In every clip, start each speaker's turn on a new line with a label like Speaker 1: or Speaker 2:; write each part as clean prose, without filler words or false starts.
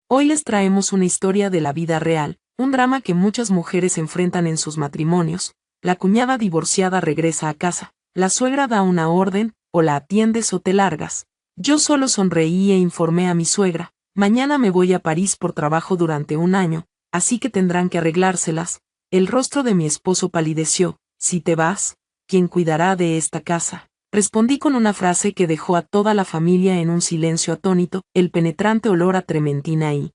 Speaker 1: Hoy les traemos una historia de la vida real, un drama que muchas mujeres enfrentan en sus matrimonios. La cuñada divorciada regresa a casa, la suegra da una orden, o la atiendes o te largas. Yo solo sonreí e informé a mi suegra, mañana me voy a París por trabajo durante un año, así que tendrán que arreglárselas. El rostro de mi esposo palideció. Si te vas, ¿quién cuidará de esta casa? Respondí con una frase que dejó a toda la familia en un silencio atónito, el penetrante olor a trementina y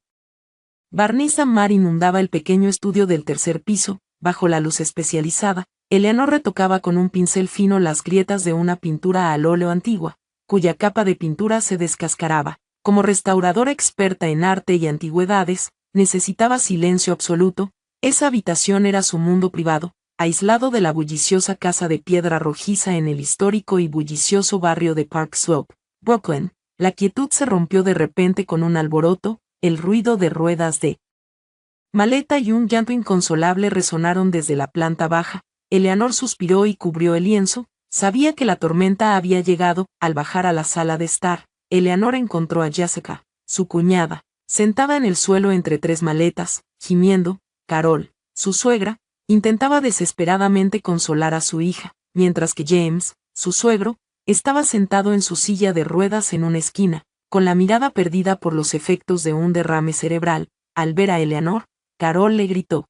Speaker 1: barniz ámbar inundaba el pequeño estudio del tercer piso. Bajo la luz especializada, Eleanor retocaba con un pincel fino las grietas de una pintura al óleo antigua, cuya capa de pintura se descascaraba. Como restauradora experta en arte y antigüedades, necesitaba silencio absoluto. Esa habitación era su mundo privado, aislado de la bulliciosa casa de piedra rojiza en el histórico y bullicioso barrio de Park Slope, Brooklyn. La quietud se rompió de repente con un alboroto, el ruido de ruedas de maleta y un llanto inconsolable resonaron desde la planta baja. Eleanor suspiró y cubrió el lienzo. Sabía que la tormenta había llegado. Al bajar a la sala de estar, Eleanor encontró a Jessica, su cuñada, sentada en el suelo entre tres maletas, gimiendo. Carol, su suegra, intentaba desesperadamente consolar a su hija, mientras que James, su suegro, estaba sentado en su silla de ruedas en una esquina, con la mirada perdida por los efectos de un derrame cerebral. Al ver a Eleanor, Carol le gritó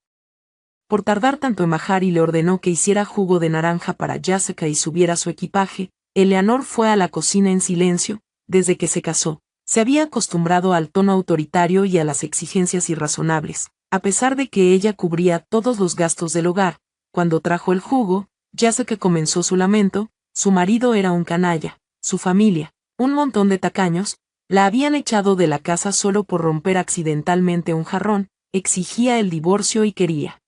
Speaker 1: por tardar tanto en bajar y le ordenó que hiciera jugo de naranja para Jessica y subiera su equipaje. Eleanor fue a la cocina en silencio. Desde que se casó, se había acostumbrado al tono autoritario y a las exigencias irrazonables, a pesar de que ella cubría todos los gastos del hogar. Cuando trajo el jugo, Jessica comenzó su lamento. Su marido era un canalla, su familia, un montón de tacaños, la habían echado de la casa solo por romper accidentalmente un jarrón, exigía el divorcio y quería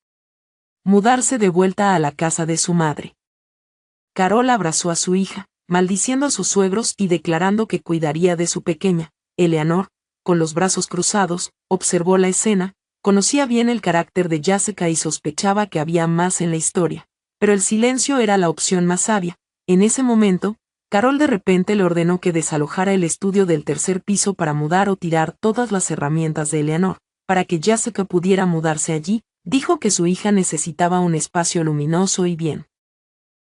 Speaker 1: mudarse de vuelta a la casa de su madre. Carol abrazó a su hija, maldiciendo a sus suegros y declarando que cuidaría de su pequeña. Eleanor, con los brazos cruzados, observó la escena. Conocía bien el carácter de Jessica y sospechaba que había más en la historia. Pero el silencio era la opción más sabia. En ese momento, Carol de repente le ordenó que desalojara el estudio del tercer piso para mudar o tirar todas las herramientas de Eleanor, para que Jessica pudiera mudarse allí. Dijo que su hija necesitaba un espacio luminoso y bien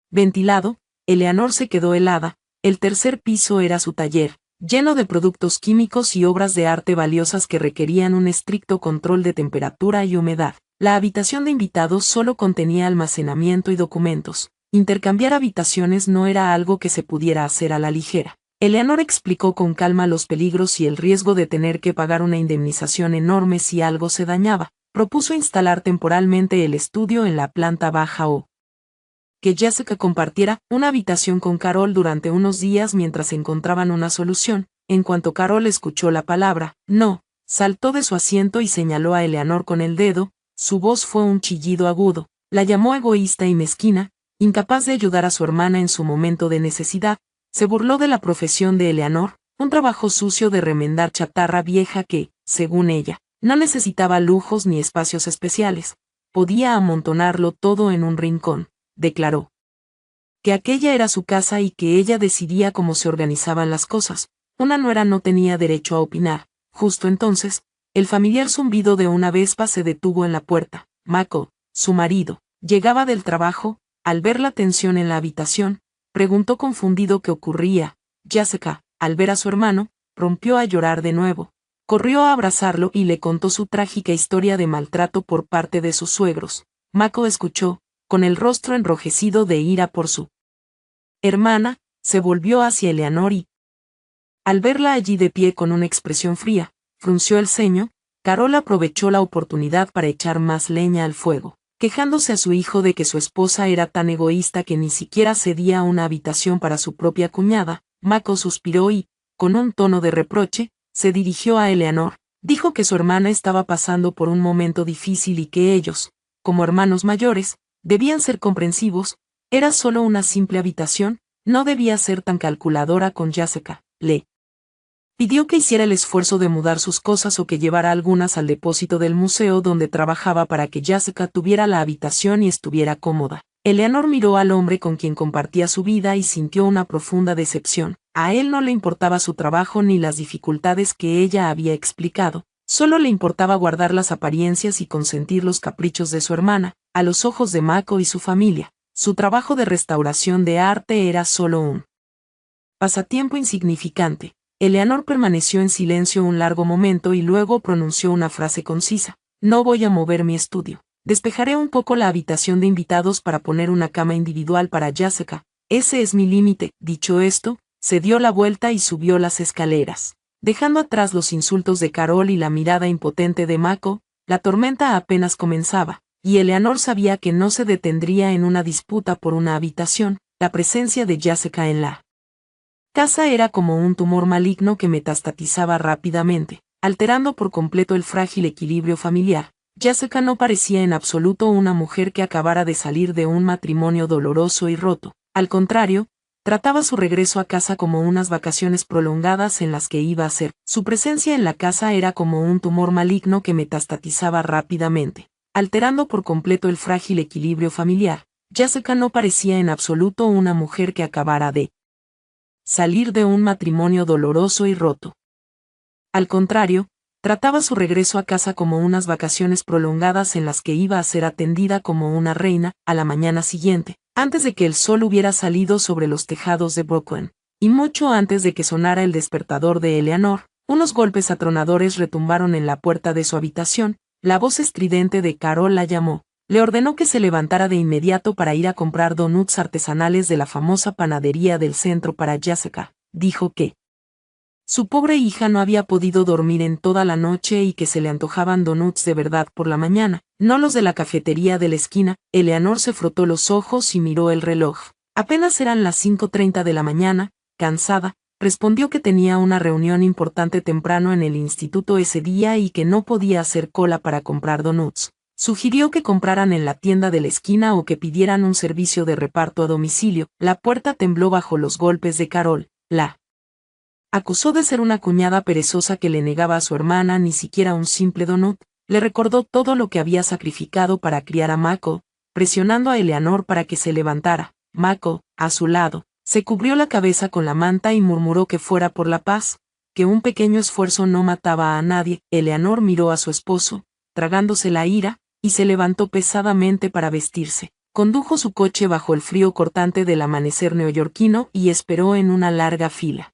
Speaker 1: ventilado. Eleanor se quedó helada. El tercer piso era su taller, lleno de productos químicos y obras de arte valiosas que requerían un estricto control de temperatura y humedad. La habitación de invitados solo contenía almacenamiento y documentos. Intercambiar habitaciones no era algo que se pudiera hacer a la ligera. Eleanor explicó con calma los peligros y el riesgo de tener que pagar una indemnización enorme si algo se dañaba. Propuso instalar temporalmente el estudio en la planta baja o que Jessica compartiera una habitación con Carol durante unos días mientras encontraban una solución. En cuanto Carol escuchó la palabra no, saltó de su asiento y señaló a Eleanor con el dedo. Su voz fue un chillido agudo. La llamó egoísta y mezquina, incapaz de ayudar a su hermana en su momento de necesidad. Se burló de la profesión de Eleanor, un trabajo sucio de remendar chatarra vieja que, según ella, no necesitaba lujos ni espacios especiales. Podía amontonarlo todo en un rincón. Declaró que aquella era su casa y que ella decidía cómo se organizaban las cosas. Una nuera no tenía derecho a opinar. Justo entonces, el familiar zumbido de una vespa se detuvo en la puerta. Michael, su marido, llegaba del trabajo. Al ver la tensión en la habitación, preguntó confundido qué ocurría. Jessica, al ver a su hermano, rompió a llorar de nuevo. Corrió a abrazarlo y le contó su trágica historia de maltrato por parte de sus suegros. Michael escuchó, con el rostro enrojecido de ira por su hermana. Se volvió hacia Eleanor y, al verla allí de pie con una expresión fría, frunció el ceño. Carol aprovechó la oportunidad para echar más leña al fuego, quejándose a su hijo de que su esposa era tan egoísta que ni siquiera cedía una habitación para su propia cuñada. Michael suspiró y, con un tono de reproche, se dirigió a Eleanor. Dijo que su hermana estaba pasando por un momento difícil y que ellos, como hermanos mayores, debían ser comprensivos. Era solo una simple habitación, no debía ser tan calculadora con Jessica. Le pidió que hiciera el esfuerzo de mudar sus cosas o que llevara algunas al depósito del museo donde trabajaba para que Jessica tuviera la habitación y estuviera cómoda. Eleanor miró al hombre con quien compartía su vida y sintió una profunda decepción. A él no le importaba su trabajo ni las dificultades que ella había explicado. Solo le importaba guardar las apariencias y consentir los caprichos de su hermana. A los ojos de Mako y su familia, su trabajo de restauración de arte era solo un pasatiempo insignificante. Eleanor permaneció en silencio un largo momento y luego pronunció una frase concisa. No voy a mover mi estudio. Despejaré un poco la habitación de invitados para poner una cama individual para Jessica. Ese es mi límite. Dicho esto, se dio la vuelta y subió las escaleras. Dejando atrás los insultos de Carol y la mirada impotente de Mako, la tormenta apenas comenzaba, y Eleanor sabía que no se detendría en una disputa por una habitación. La presencia de Jessica en la casa era como un tumor maligno que metastatizaba rápidamente, alterando por completo el frágil equilibrio familiar. Jessica no parecía en absoluto una mujer que acabara de salir de un matrimonio doloroso y roto. Al contrario, trataba su regreso a casa como unas vacaciones prolongadas en las que iba a ser. Su presencia en la casa era como un tumor maligno que metastatizaba rápidamente, alterando por completo el frágil equilibrio familiar. Jessica no parecía en absoluto una mujer que acabara de salir de un matrimonio doloroso y roto. Al contrario, trataba su regreso a casa como unas vacaciones prolongadas en las que iba a ser atendida como una reina. A la mañana siguiente, antes de que el sol hubiera salido sobre los tejados de Brooklyn, y mucho antes de que sonara el despertador de Eleanor, unos golpes atronadores retumbaron en la puerta de su habitación. La voz estridente de Carol la llamó. Le ordenó que se levantara de inmediato para ir a comprar donuts artesanales de la famosa panadería del centro para Jessica. Dijo que su pobre hija no había podido dormir en toda la noche y que se le antojaban donuts de verdad por la mañana, no los de la cafetería de la esquina. Eleanor se frotó los ojos y miró el reloj. Apenas eran las 5:30 de la mañana. Cansada, respondió que tenía una reunión importante temprano en el instituto ese día y que no podía hacer cola para comprar donuts. Sugirió que compraran en la tienda de la esquina o que pidieran un servicio de reparto a domicilio. La puerta tembló bajo los golpes de Carol. La acusó de ser una cuñada perezosa que le negaba a su hermana ni siquiera un simple donut. Le recordó todo lo que había sacrificado para criar a Mako, presionando a Eleanor para que se levantara. Mako, a su lado, se cubrió la cabeza con la manta y murmuró que fuera por la paz, que un pequeño esfuerzo no mataba a nadie. Eleanor miró a su esposo, tragándose la ira, y se levantó pesadamente para vestirse. Condujo su coche bajo el frío cortante del amanecer neoyorquino y esperó en una larga fila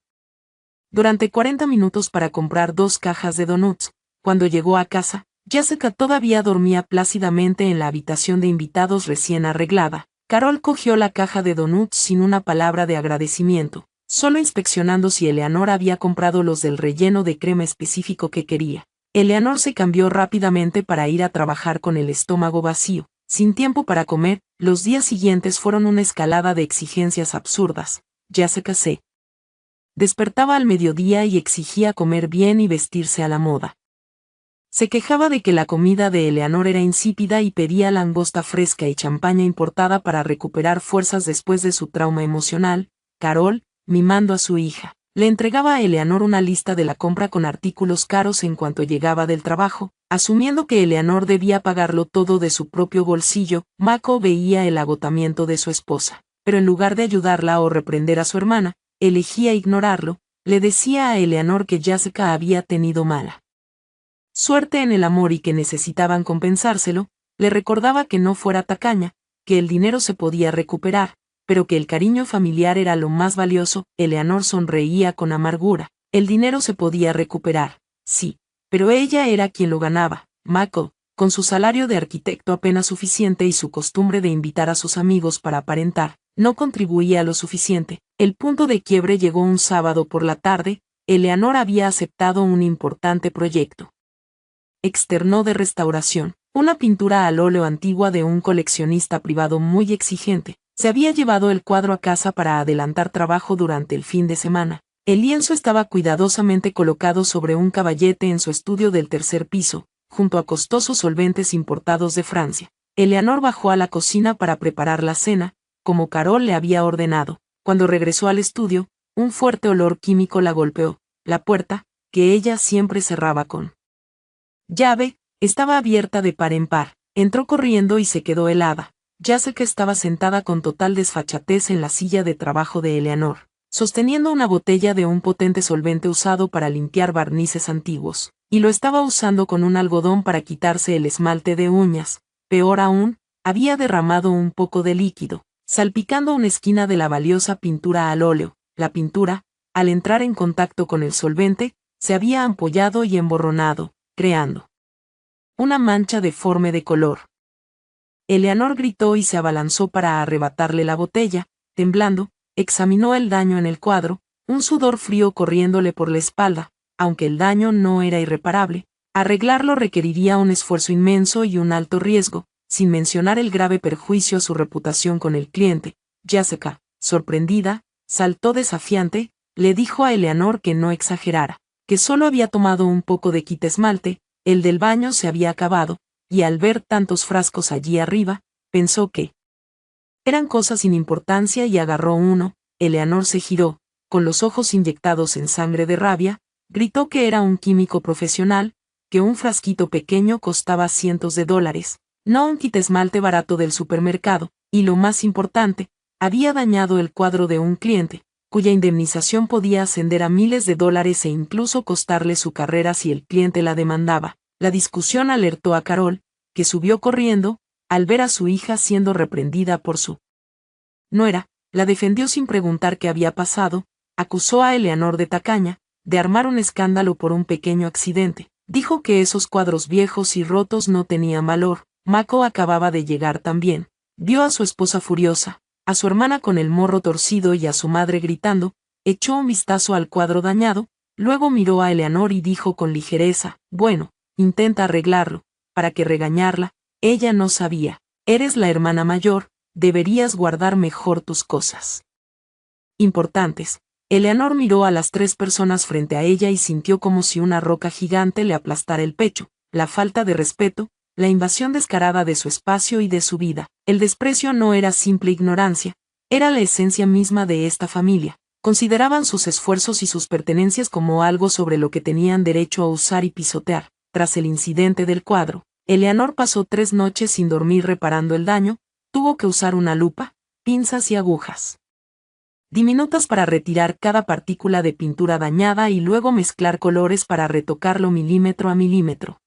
Speaker 1: durante 40 minutos para comprar 2 cajas de donuts. Cuando llegó a casa, Jessica todavía dormía plácidamente en la habitación de invitados recién arreglada. Carol cogió la caja de donuts sin una palabra de agradecimiento, solo inspeccionando si Eleanor había comprado los del relleno de crema específico que quería. Eleanor se cambió rápidamente para ir a trabajar con el estómago vacío, sin tiempo para comer. Los días siguientes fueron una escalada de exigencias absurdas. Jessica se despertaba al mediodía y exigía comer bien y vestirse a la moda. Se quejaba de que la comida de Eleanor era insípida y pedía langosta fresca y champaña importada para recuperar fuerzas después de su trauma emocional. Carol, mimando a su hija, le entregaba a Eleanor una lista de la compra con artículos caros en cuanto llegaba del trabajo, asumiendo que Eleanor debía pagarlo todo de su propio bolsillo. Mako veía el agotamiento de su esposa, pero en lugar de ayudarla o reprender a su hermana, elegía ignorarlo. Le decía a Eleanor que Jessica había tenido mala suerte en el amor y que necesitaban compensárselo. Le recordaba que no fuera tacaña, que el dinero se podía recuperar, pero que el cariño familiar era lo más valioso. Eleanor sonreía con amargura. El dinero se podía recuperar, sí, pero ella era quien lo ganaba. Mako, con su salario de arquitecto apenas suficiente y su costumbre de invitar a sus amigos para aparentar, no contribuía lo suficiente. El punto de quiebre llegó un sábado por la tarde. Eleanor había aceptado un importante proyecto externo de restauración, una pintura al óleo antigua de un coleccionista privado muy exigente. Se había llevado el cuadro a casa para adelantar trabajo durante el fin de semana. El lienzo estaba cuidadosamente colocado sobre un caballete en su estudio del tercer piso, junto a costosos solventes importados de Francia. Eleanor bajó a la cocina para preparar la cena, como Carol le había ordenado. Cuando regresó al estudio, un fuerte olor químico la golpeó. La puerta, que ella siempre cerraba con llave, estaba abierta de par en par. Entró corriendo y se quedó helada. Jessica estaba sentada con total desfachatez en la silla de trabajo de Eleanor. sosteniendo una botella de un potente solvente usado para limpiar barnices antiguos, y lo estaba usando con un algodón para quitarse el esmalte de uñas. Peor aún, había derramado un poco de líquido, salpicando una esquina de la valiosa pintura al óleo. La pintura, al entrar en contacto con el solvente, se había ampollado y emborronado, creando una mancha deforme de color. Eleanor gritó y se abalanzó para arrebatarle la botella. Temblando, examinó el daño en el cuadro, un sudor frío corriéndole por la espalda. Aunque el daño no era irreparable, arreglarlo requeriría un esfuerzo inmenso y un alto riesgo, sin mencionar el grave perjuicio a su reputación con el cliente. Jessica, sorprendida, saltó desafiante, le dijo a Eleanor que no exagerara, que solo había tomado un poco de quitesmalte, el del baño se había acabado, y al ver tantos frascos allí arriba, pensó que eran cosas sin importancia y agarró uno. Eleanor se giró, con los ojos inyectados en sangre de rabia, gritó que era un químico profesional, que un frasquito pequeño costaba cientos de dólares, no un quitesmalte barato del supermercado, y lo más importante, había dañado el cuadro de un cliente, cuya indemnización podía ascender a miles de dólares e incluso costarle su carrera si el cliente la demandaba. La discusión alertó a Carol, que subió corriendo, al ver a su hija siendo reprendida por su nuera, la defendió sin preguntar qué había pasado, acusó a Eleanor de tacaña, de armar un escándalo por un pequeño accidente, dijo que esos cuadros viejos y rotos no tenían valor. Mako acababa de llegar también, vio a su esposa furiosa, a su hermana con el morro torcido y a su madre gritando, echó un vistazo al cuadro dañado, luego miró a Eleanor y dijo con ligereza, bueno, intenta arreglarlo. ¿Para qué regañarla? Ella no sabía. Eres la hermana mayor, deberías guardar mejor tus cosas importantes. Eleanor miró a las 3 personas frente a ella y sintió como si una roca gigante le aplastara el pecho, la falta de respeto, la invasión descarada de su espacio y de su vida. El desprecio no era simple ignorancia, era la esencia misma de esta familia. Consideraban sus esfuerzos y sus pertenencias como algo sobre lo que tenían derecho a usar y pisotear. Tras el incidente del cuadro, Eleanor pasó 3 noches sin dormir reparando el daño, tuvo que usar una lupa, pinzas y agujas diminutas para retirar cada partícula de pintura dañada y luego mezclar colores para retocarlo milímetro a milímetro.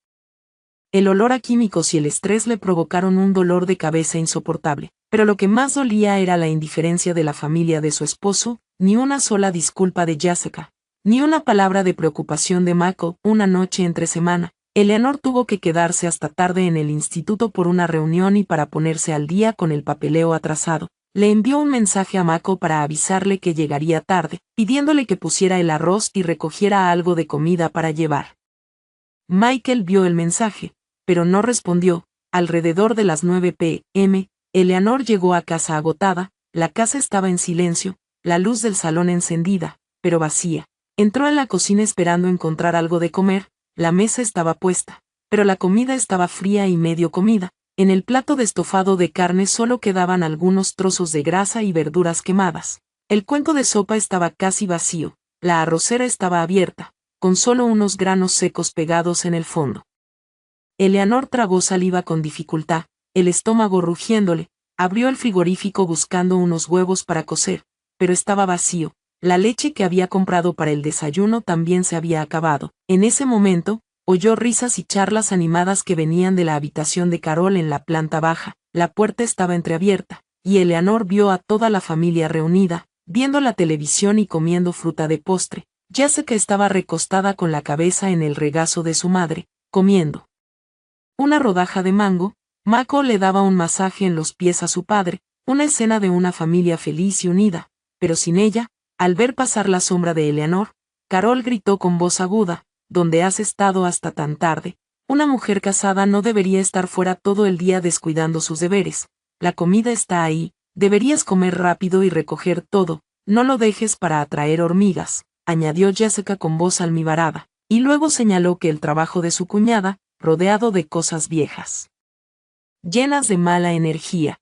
Speaker 1: El olor a químicos y el estrés le provocaron un dolor de cabeza insoportable, pero lo que más dolía era la indiferencia de la familia de su esposo. Ni una sola disculpa de Jessica, ni una palabra de preocupación de Mako. Una noche entre semana, Eleanor tuvo que quedarse hasta tarde en el instituto por una reunión y para ponerse al día con el papeleo atrasado. Le envió un mensaje a Mako para avisarle que llegaría tarde, pidiéndole que pusiera el arroz y recogiera algo de comida para llevar. Michael vio el mensaje, pero no respondió. Alrededor de las 9 p.m., Eleanor llegó a casa agotada, la casa estaba en silencio, la luz del salón encendida, pero vacía. Entró en la cocina esperando encontrar algo de comer, la mesa estaba puesta, pero la comida estaba fría y medio comida. En el plato de estofado de carne solo quedaban algunos trozos de grasa y verduras quemadas. El cuenco de sopa estaba casi vacío, la arrocera estaba abierta, con solo unos granos secos pegados en el fondo. Eleanor tragó saliva con dificultad, el estómago rugiéndole, abrió el frigorífico buscando unos huevos para cocer, pero estaba vacío. La leche que había comprado para el desayuno también se había acabado. En ese momento, oyó risas y charlas animadas que venían de la habitación de Carol en la planta baja. La puerta estaba entreabierta, y Eleanor vio a toda la familia reunida, viendo la televisión y comiendo fruta de postre. Jessica estaba recostada con la cabeza en el regazo de su madre, comiendo una rodaja de mango. Mako le daba un masaje en los pies a su padre, una escena de una familia feliz y unida, pero sin ella. Al ver pasar la sombra de Eleanor, Carol gritó con voz aguda, ¿dónde has estado hasta tan tarde? Una mujer casada no debería estar fuera todo el día descuidando sus deberes. La comida está ahí, deberías comer rápido y recoger todo, no lo dejes para atraer hormigas, añadió Jessica con voz almibarada, y luego señaló que el trabajo de su cuñada, rodeado de cosas viejas, llenas de mala energía,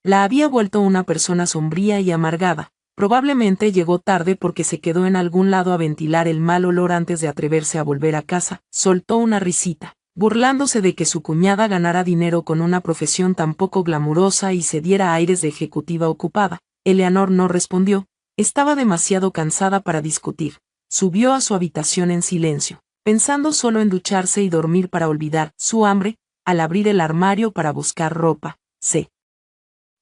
Speaker 1: la había vuelto una persona sombría y amargada. Probablemente llegó tarde porque se quedó en algún lado a ventilar el mal olor antes de atreverse a volver a casa. Soltó una risita, burlándose de que su cuñada ganara dinero con una profesión tan poco glamurosa y se diera aires de ejecutiva ocupada. Eleanor no respondió, Estaba demasiado cansada para discutir. Subió a su habitación en silencio, pensando solo en ducharse y dormir para olvidar su hambre. Al abrir el armario para buscar ropa, se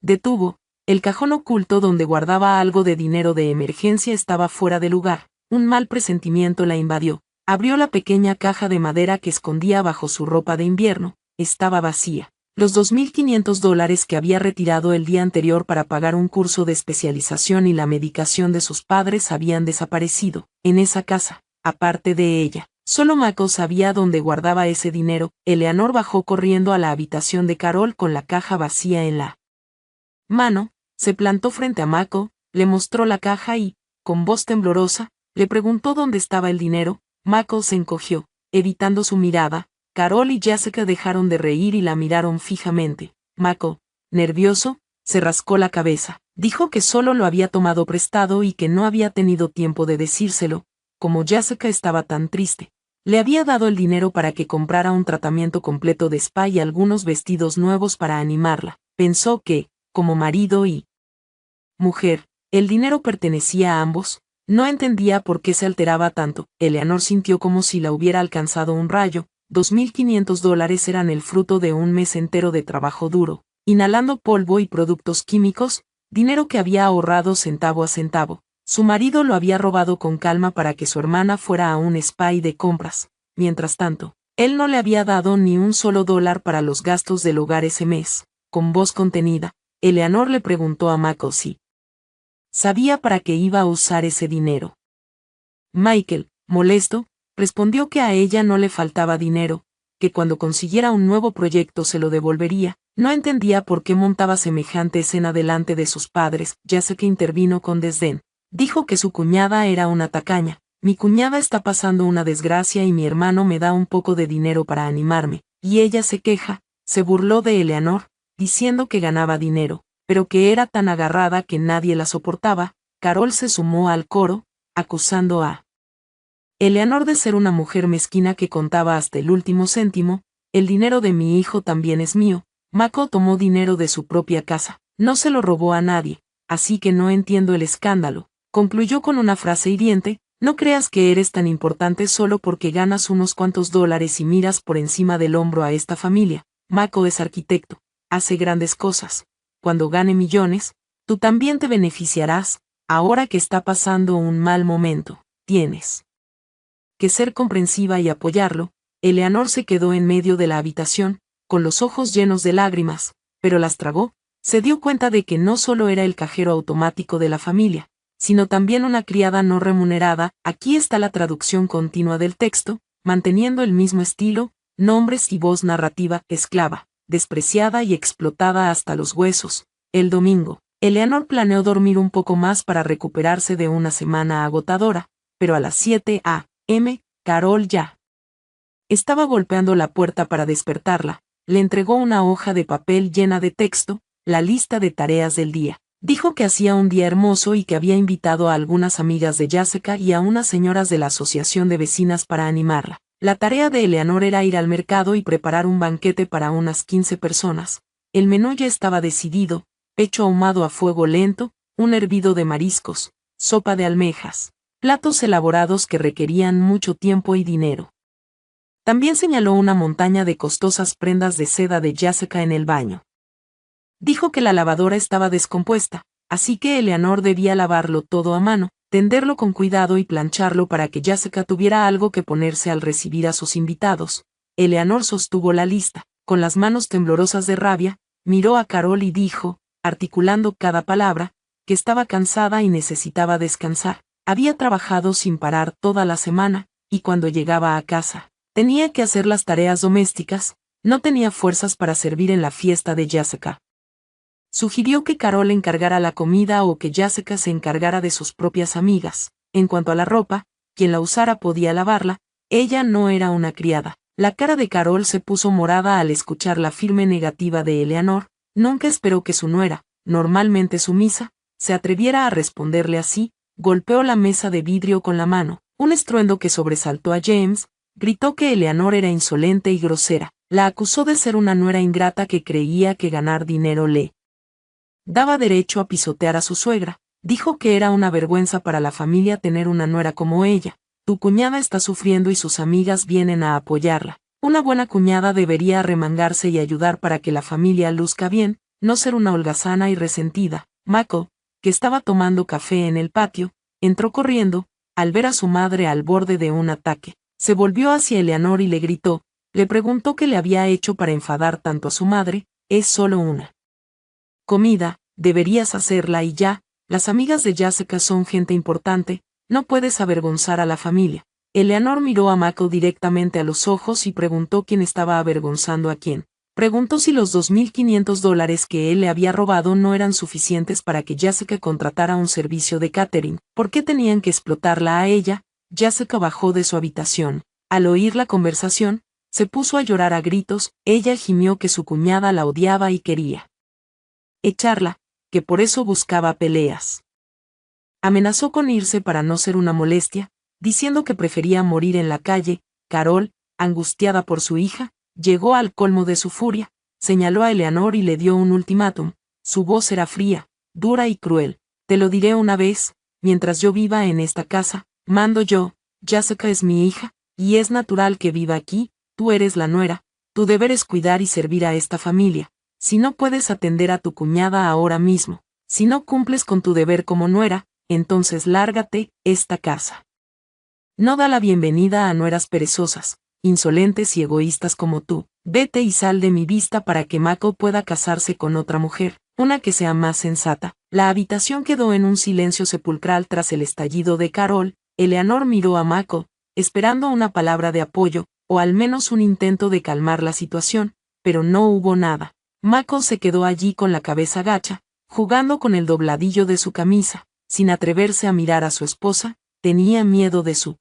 Speaker 1: detuvo. El cajón oculto donde guardaba algo de dinero de emergencia estaba fuera de lugar. Un mal presentimiento la invadió. Abrió la pequeña caja de madera que escondía bajo su ropa de invierno. Estaba vacía. Los $2.500 que había retirado el día anterior para pagar un curso de especialización y la medicación de sus padres habían desaparecido. En esa casa, aparte de ella, solo Mako sabía dónde guardaba ese dinero. Eleanor bajó corriendo a la habitación de Carol con la caja vacía en la mano, se plantó frente a Mako, le mostró la caja y, con voz temblorosa, le preguntó dónde estaba el dinero. Mako se encogió, evitando su mirada. Carol y Jessica dejaron de reír y la miraron fijamente. Mako, nervioso, se rascó la cabeza. Dijo que solo lo había tomado prestado y que no había tenido tiempo de decírselo. Como Jessica estaba tan triste, le había dado el dinero para que comprara un tratamiento completo de spa y algunos vestidos nuevos para animarla. Pensó que, como marido y mujer, el dinero pertenecía a ambos. No entendía por qué se alteraba tanto. Eleanor sintió como si la hubiera alcanzado un rayo. $2.500 eran el fruto de un mes entero de trabajo duro, inhalando polvo y productos químicos, dinero que había ahorrado centavo a centavo. Su marido lo había robado con calma para que su hermana fuera a un spa y de compras. Mientras tanto, él no le había dado ni un solo dólar para los gastos del hogar ese mes. Con voz contenida, Eleanor le preguntó a Mako si sabía para qué iba a usar ese dinero. Michael, molesto, respondió que a ella no le faltaba dinero, que cuando consiguiera un nuevo proyecto se lo devolvería. No entendía por qué montaba semejante escena delante de sus padres. Jessica intervino con desdén. Dijo que su cuñada era una tacaña. Mi cuñada está pasando una desgracia y mi hermano me da un poco de dinero para animarme, y ella se queja. Se burló de Eleanor, diciendo que ganaba dinero, pero que era tan agarrada que nadie la soportaba. Carol se sumó al coro, acusando a Eleanor de ser una mujer mezquina que contaba hasta el último céntimo. El dinero de mi hijo también es mío. Mako tomó dinero de su propia casa, no se lo robó a nadie, así que no entiendo el escándalo. Concluyó con una frase hiriente: no creas que eres tan importante solo porque ganas unos cuantos dólares y miras por encima del hombro a esta familia. Mako es arquitecto, hace grandes cosas. Cuando gane millones, tú también te beneficiarás. Ahora que está pasando un mal momento, tienes que ser comprensiva y apoyarlo. Eleanor se quedó en medio de la habitación, con los ojos llenos de lágrimas, pero las tragó. Se dio cuenta de que no solo era el cajero automático de la familia, sino también una criada no remunerada. Aquí está la traducción continua del texto, manteniendo el mismo estilo, nombres y voz narrativa: esclava, despreciada y explotada hasta los huesos. El domingo, Eleanor planeó dormir un poco más para recuperarse de una semana agotadora, pero a las 7 a.m., Carol ya estaba golpeando la puerta para despertarla. Le entregó una hoja de papel llena de texto, la lista de tareas del día. Dijo que hacía un día hermoso y que había invitado a algunas amigas de Jessica y a unas señoras de la asociación de vecinas para animarla. La tarea de Eleanor era ir al mercado y preparar un banquete para unas 15 personas. El menú ya estaba decidido: pecho ahumado a fuego lento, un hervido de mariscos, sopa de almejas, platos elaborados que requerían mucho tiempo y dinero. También señaló una montaña de costosas prendas de seda de Jessica en el baño. Dijo que la lavadora estaba descompuesta, así que Eleanor debía lavarlo todo a mano, tenderlo con cuidado y plancharlo para que Jessica tuviera algo que ponerse al recibir a sus invitados. Eleanor sostuvo la lista, con las manos temblorosas de rabia, miró a Carol y dijo, articulando cada palabra, que estaba cansada y necesitaba descansar. Había trabajado sin parar toda la semana, y cuando llegaba a casa, tenía que hacer las tareas domésticas. No tenía fuerzas para servir en la fiesta de Jessica. Sugirió que Carol encargara la comida o que Jessica se encargara de sus propias amigas. En cuanto a la ropa, quien la usara podía lavarla. Ella no era una criada. La cara de Carol se puso morada al escuchar la firme negativa de Eleanor. Nunca esperó que su nuera, normalmente sumisa, se atreviera a responderle así. Golpeó la mesa de vidrio con la mano. Un estruendo que sobresaltó a James. Gritó que Eleanor era insolente y grosera. La acusó de ser una nuera ingrata que creía que ganar dinero le daba derecho a pisotear a su suegra. Dijo que era una vergüenza para la familia tener una nuera como ella. Tu cuñada está sufriendo y sus amigas vienen a apoyarla. Una buena cuñada debería arremangarse y ayudar para que la familia luzca bien, no ser una holgazana y resentida. Mako, que estaba tomando café en el patio, entró corriendo, al ver a su madre al borde de un ataque. Se volvió hacia Eleanor y le gritó, le preguntó qué le había hecho para enfadar tanto a su madre. Es solo una comida, deberías hacerla y ya. Las amigas de Jessica son gente importante, no puedes avergonzar a la familia. Eleanor miró a Mako directamente a los ojos y preguntó quién estaba avergonzando a quién. Preguntó si los $2,500 que él le había robado no eran suficientes para que Jessica contratara un servicio de catering. ¿Por qué tenían que explotarla a ella? Jessica bajó de su habitación. Al oír la conversación, se puso a llorar a gritos. Ella gimió que su cuñada la odiaba y quería echarla, que por eso buscaba peleas. Amenazó con irse para no ser una molestia, diciendo que prefería morir en la calle. Carol, angustiada por su hija, llegó al colmo de su furia, señaló a Eleanor y le dio un ultimátum. Su voz era fría, dura y cruel. Te lo diré una vez, mientras yo viva en esta casa, mando yo. Jessica es mi hija, y es natural que viva aquí. Tú eres la nuera, tu deber es cuidar y servir a esta familia. Si no puedes atender a tu cuñada ahora mismo, si no cumples con tu deber como nuera, entonces lárgate. Esta casa no da la bienvenida a nueras perezosas, insolentes y egoístas como tú. Vete y sal de mi vista para que Mako pueda casarse con otra mujer, una que sea más sensata. La habitación quedó en un silencio sepulcral tras el estallido de Carol. Eleanor miró a Mako, esperando una palabra de apoyo, o al menos un intento de calmar la situación, pero no hubo nada. Mako se quedó allí con la cabeza gacha, jugando con el dobladillo de su camisa, sin atreverse a mirar a su esposa. Tenía miedo de su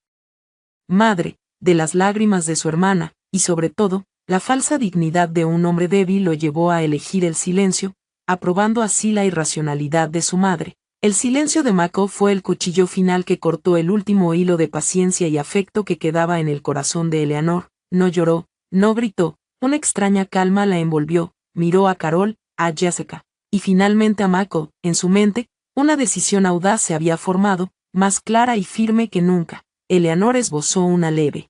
Speaker 1: madre, de las lágrimas de su hermana, y sobre todo, la falsa dignidad de un hombre débil lo llevó a elegir el silencio, aprobando así la irracionalidad de su madre. El silencio de Mako fue el cuchillo final que cortó el último hilo de paciencia y afecto que quedaba en el corazón de Eleanor. No lloró, no gritó, una extraña calma la envolvió. Miró a Carol, a Jessica, y finalmente a Mako. En su mente, una decisión audaz se había formado, más clara y firme que nunca. Eleanor esbozó una leve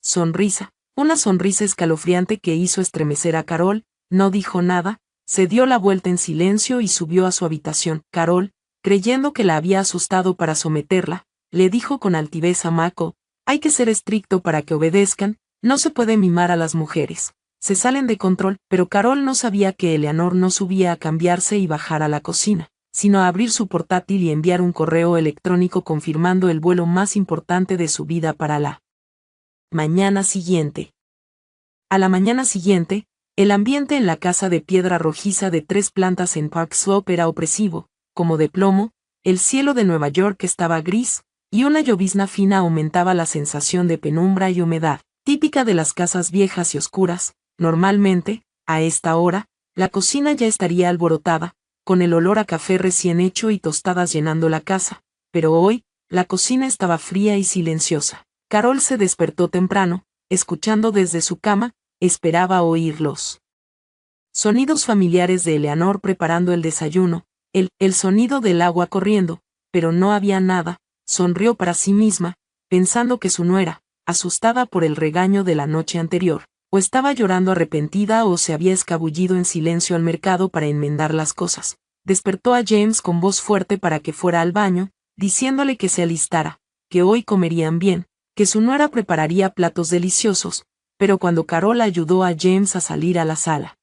Speaker 1: sonrisa, una sonrisa escalofriante que hizo estremecer a Carol. No dijo nada, se dio la vuelta en silencio y subió a su habitación. Carol, creyendo que la había asustado para someterla, le dijo con altivez a Mako, hay que ser estricto para que obedezcan, no se puede mimar a las mujeres. Se salen de control, pero Carol no sabía que Eleanor no subía a cambiarse y bajar a la cocina, sino a abrir su portátil y enviar un correo electrónico confirmando el vuelo más importante de su vida para la mañana siguiente. A la mañana siguiente, el ambiente en la casa de piedra rojiza de 3 plantas en Park Slope era opresivo, como de plomo. El cielo de Nueva York estaba gris, y una llovizna fina aumentaba la sensación de penumbra y humedad, típica de las casas viejas y oscuras. Normalmente, a esta hora, la cocina ya estaría alborotada, con el olor a café recién hecho y tostadas llenando la casa, pero hoy, la cocina estaba fría y silenciosa. Carol se despertó temprano, escuchando desde su cama, esperaba oír los sonidos familiares de Eleanor preparando el desayuno, el sonido del agua corriendo, pero no había nada. Sonrió para sí misma, pensando que su nuera, asustada por el regaño de la noche anterior, o estaba llorando arrepentida o se había escabullido en silencio al mercado para enmendar las cosas. Despertó a James con voz fuerte para que fuera al baño, diciéndole que se alistara, que hoy comerían bien, que su nuera prepararía platos deliciosos, pero cuando Carol ayudó a James a salir a la sala,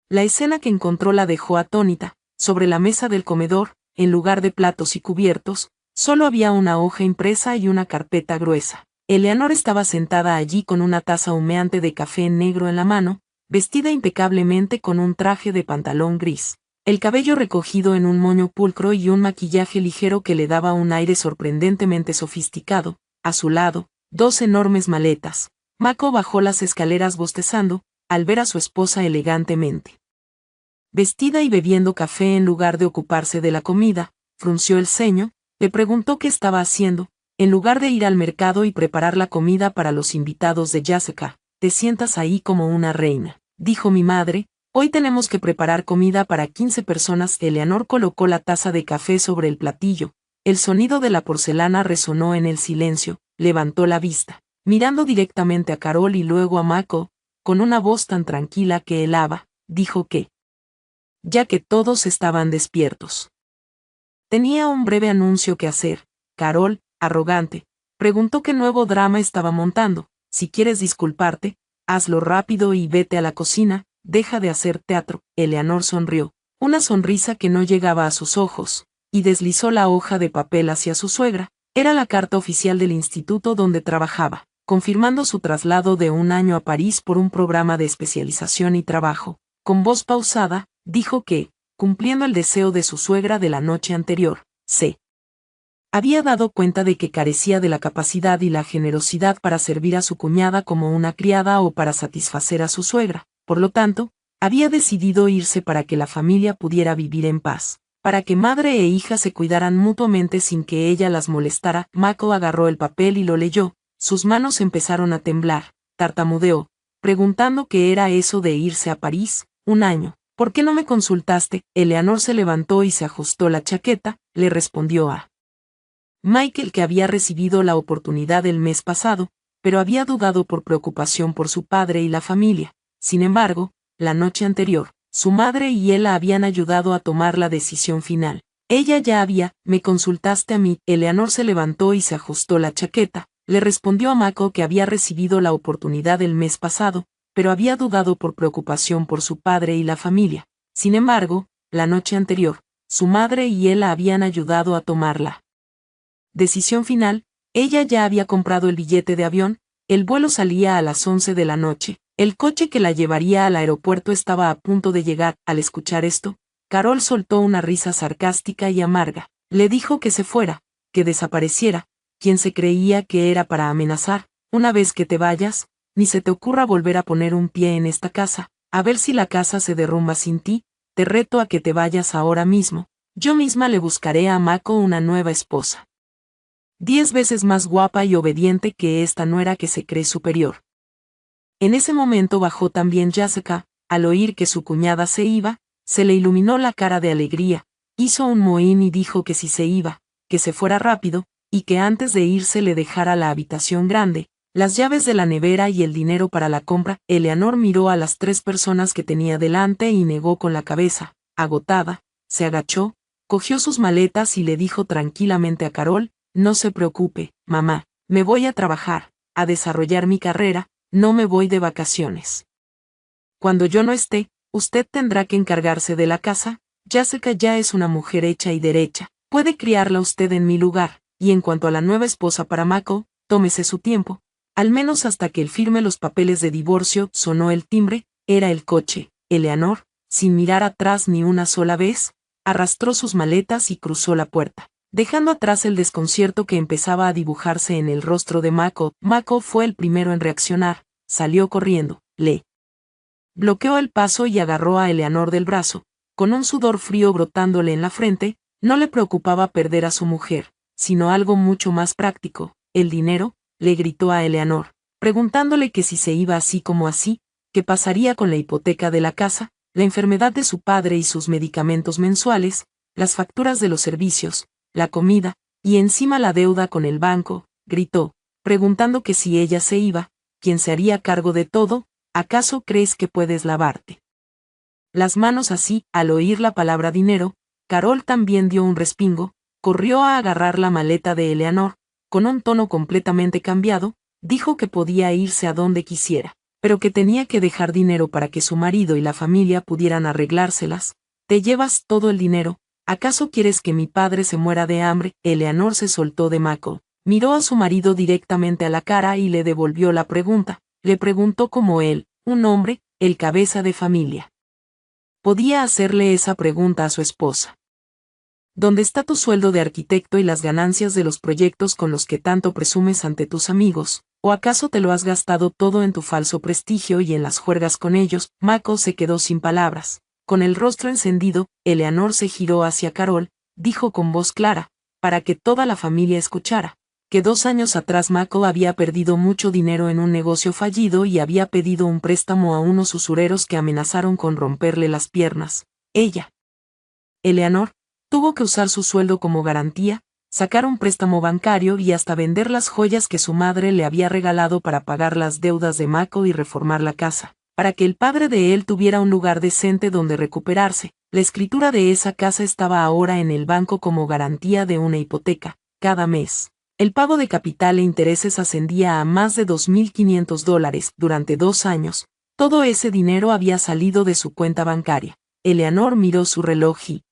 Speaker 1: la escena que encontró la dejó atónita. Sobre la mesa del comedor, en lugar de platos y cubiertos, solo había una hoja impresa y una carpeta gruesa. Eleanor estaba sentada allí con una taza humeante de café negro en la mano, vestida impecablemente con un traje de pantalón gris, el cabello recogido en un moño pulcro y un maquillaje ligero que le daba un aire sorprendentemente sofisticado. A su lado, 2 enormes maletas. Mako bajó las escaleras bostezando, al ver a su esposa elegantemente vestida y bebiendo café en lugar de ocuparse de la comida. Frunció el ceño, le preguntó qué estaba haciendo. En lugar de ir al mercado y preparar la comida para los invitados de Jessica, te sientas ahí como una reina, dijo mi madre. Hoy tenemos que preparar comida para 15 personas. Eleanor colocó la taza de café sobre el platillo. El sonido de la porcelana resonó en el silencio. Levantó la vista, mirando directamente a Carol y luego a Mako, con una voz tan tranquila que helaba, dijo que, ya que todos estaban despiertos, tenía un breve anuncio que hacer. Carol, arrogante, preguntó qué nuevo drama estaba montando. Si quieres disculparte, hazlo rápido y vete a la cocina, deja de hacer teatro. Eleanor sonrió, una sonrisa que no llegaba a sus ojos, y deslizó la hoja de papel hacia su suegra. Era la carta oficial del instituto donde trabajaba, confirmando su traslado de un año a París por un programa de especialización y trabajo. Con voz pausada, dijo que, cumpliendo el deseo de su suegra de la noche anterior, se había dado cuenta de que carecía de la capacidad y la generosidad para servir a su cuñada como una criada o para satisfacer a su suegra. Por lo tanto, había decidido irse para que la familia pudiera vivir en paz, para que madre e hija se cuidaran mutuamente sin que ella las molestara. Mako agarró el papel y lo leyó, sus manos empezaron a temblar, tartamudeó, preguntando qué era eso de irse a París, un año. ¿Por qué no me consultaste? Eleanor se levantó y se ajustó la chaqueta, le respondió a Michael que había recibido la oportunidad el mes pasado, pero había dudado por preocupación por su padre y la familia. Sin embargo, la noche anterior, su madre y él la habían ayudado a tomar la decisión final. Ella ya había, me consultaste a mí. Eleanor se levantó y se ajustó la chaqueta, le respondió a Mako que había recibido la oportunidad el mes pasado, pero había dudado por preocupación por su padre y la familia. Sin embargo, la noche anterior, su madre y él la habían ayudado a tomarla decisión final. Ella ya había comprado el billete de avión, el vuelo salía a las 11 de la noche, el coche que la llevaría al aeropuerto estaba a punto de llegar. Al escuchar esto, Carol soltó una risa sarcástica y amarga, le dijo que se fuera, que desapareciera. ¿Quién se creía que era para amenazar? Una vez que te vayas, ni se te ocurra volver a poner un pie en esta casa, a ver si la casa se derrumba sin ti. Te reto a que te vayas ahora mismo, yo misma le buscaré a Mako una nueva esposa. 10 veces más guapa y obediente que esta nuera que se cree superior. En ese momento bajó también Jessica. Al oír que su cuñada se iba, se le iluminó la cara de alegría, hizo un mohín y dijo que si se iba, que se fuera rápido, y que antes de irse le dejara la habitación grande, las llaves de la nevera y el dinero para la compra. Eleanor miró a las 3 personas que tenía delante y negó con la cabeza, agotada, se agachó, cogió sus maletas y le dijo tranquilamente a Carol, no se preocupe, mamá, me voy a trabajar, a desarrollar mi carrera, no me voy de vacaciones. Cuando yo no esté, usted tendrá que encargarse de la casa. Jessica ya es una mujer hecha y derecha, puede criarla usted en mi lugar, y en cuanto a la nueva esposa para Mako, tómese su tiempo, al menos hasta que él firme los papeles de divorcio. Sonó el timbre, era el coche. Eleanor, sin mirar atrás ni una sola vez, arrastró sus maletas y cruzó la puerta, dejando atrás el desconcierto que empezaba a dibujarse en el rostro de Mako. Mako fue el primero en reaccionar, salió corriendo, le bloqueó el paso y agarró a Eleanor del brazo, con un sudor frío brotándole en la frente. No le preocupaba perder a su mujer, sino algo mucho más práctico, el dinero. Le gritó a Eleanor, preguntándole que si se iba así como así, qué pasaría con la hipoteca de la casa, la enfermedad de su padre y sus medicamentos mensuales, las facturas de los servicios, la comida, y encima la deuda con el banco. Gritó, preguntando que si ella se iba, ¿quién se haría cargo de todo? ¿Acaso crees que puedes lavarte las manos así? Al oír la palabra dinero, Carol también dio un respingo, corrió a agarrar la maleta de Eleanor, con un tono completamente cambiado, dijo que podía irse a donde quisiera, pero que tenía que dejar dinero para que su marido y la familia pudieran arreglárselas. ¿Te llevas todo el dinero? ¿Acaso quieres que mi padre se muera de hambre? Eleanor se soltó de Mako, miró a su marido directamente a la cara y le devolvió la pregunta. Le preguntó cómo él, un hombre, el cabeza de familia, podía hacerle esa pregunta a su esposa. ¿Dónde está tu sueldo de arquitecto y las ganancias de los proyectos con los que tanto presumes ante tus amigos? ¿O acaso te lo has gastado todo en tu falso prestigio y en las juergas con ellos? Mako se quedó sin palabras. Con el rostro encendido, Eleanor se giró hacia Carol, dijo con voz clara, para que toda la familia escuchara. que 2 años atrás Michael había perdido mucho dinero en un negocio fallido y había pedido un préstamo a unos usureros que amenazaron con romperle las piernas. Ella, Eleanor, tuvo que usar su sueldo como garantía, sacar un préstamo bancario y hasta vender las joyas que su madre le había regalado para pagar las deudas de Michael y reformar la casa, para que el padre de él tuviera un lugar decente donde recuperarse. La escritura de esa casa estaba ahora en el banco como garantía de una hipoteca. Cada mes, el pago de capital e intereses ascendía a más de $2,500 durante 2 años. Todo ese dinero había salido de su cuenta bancaria. Eleanor miró su reloj y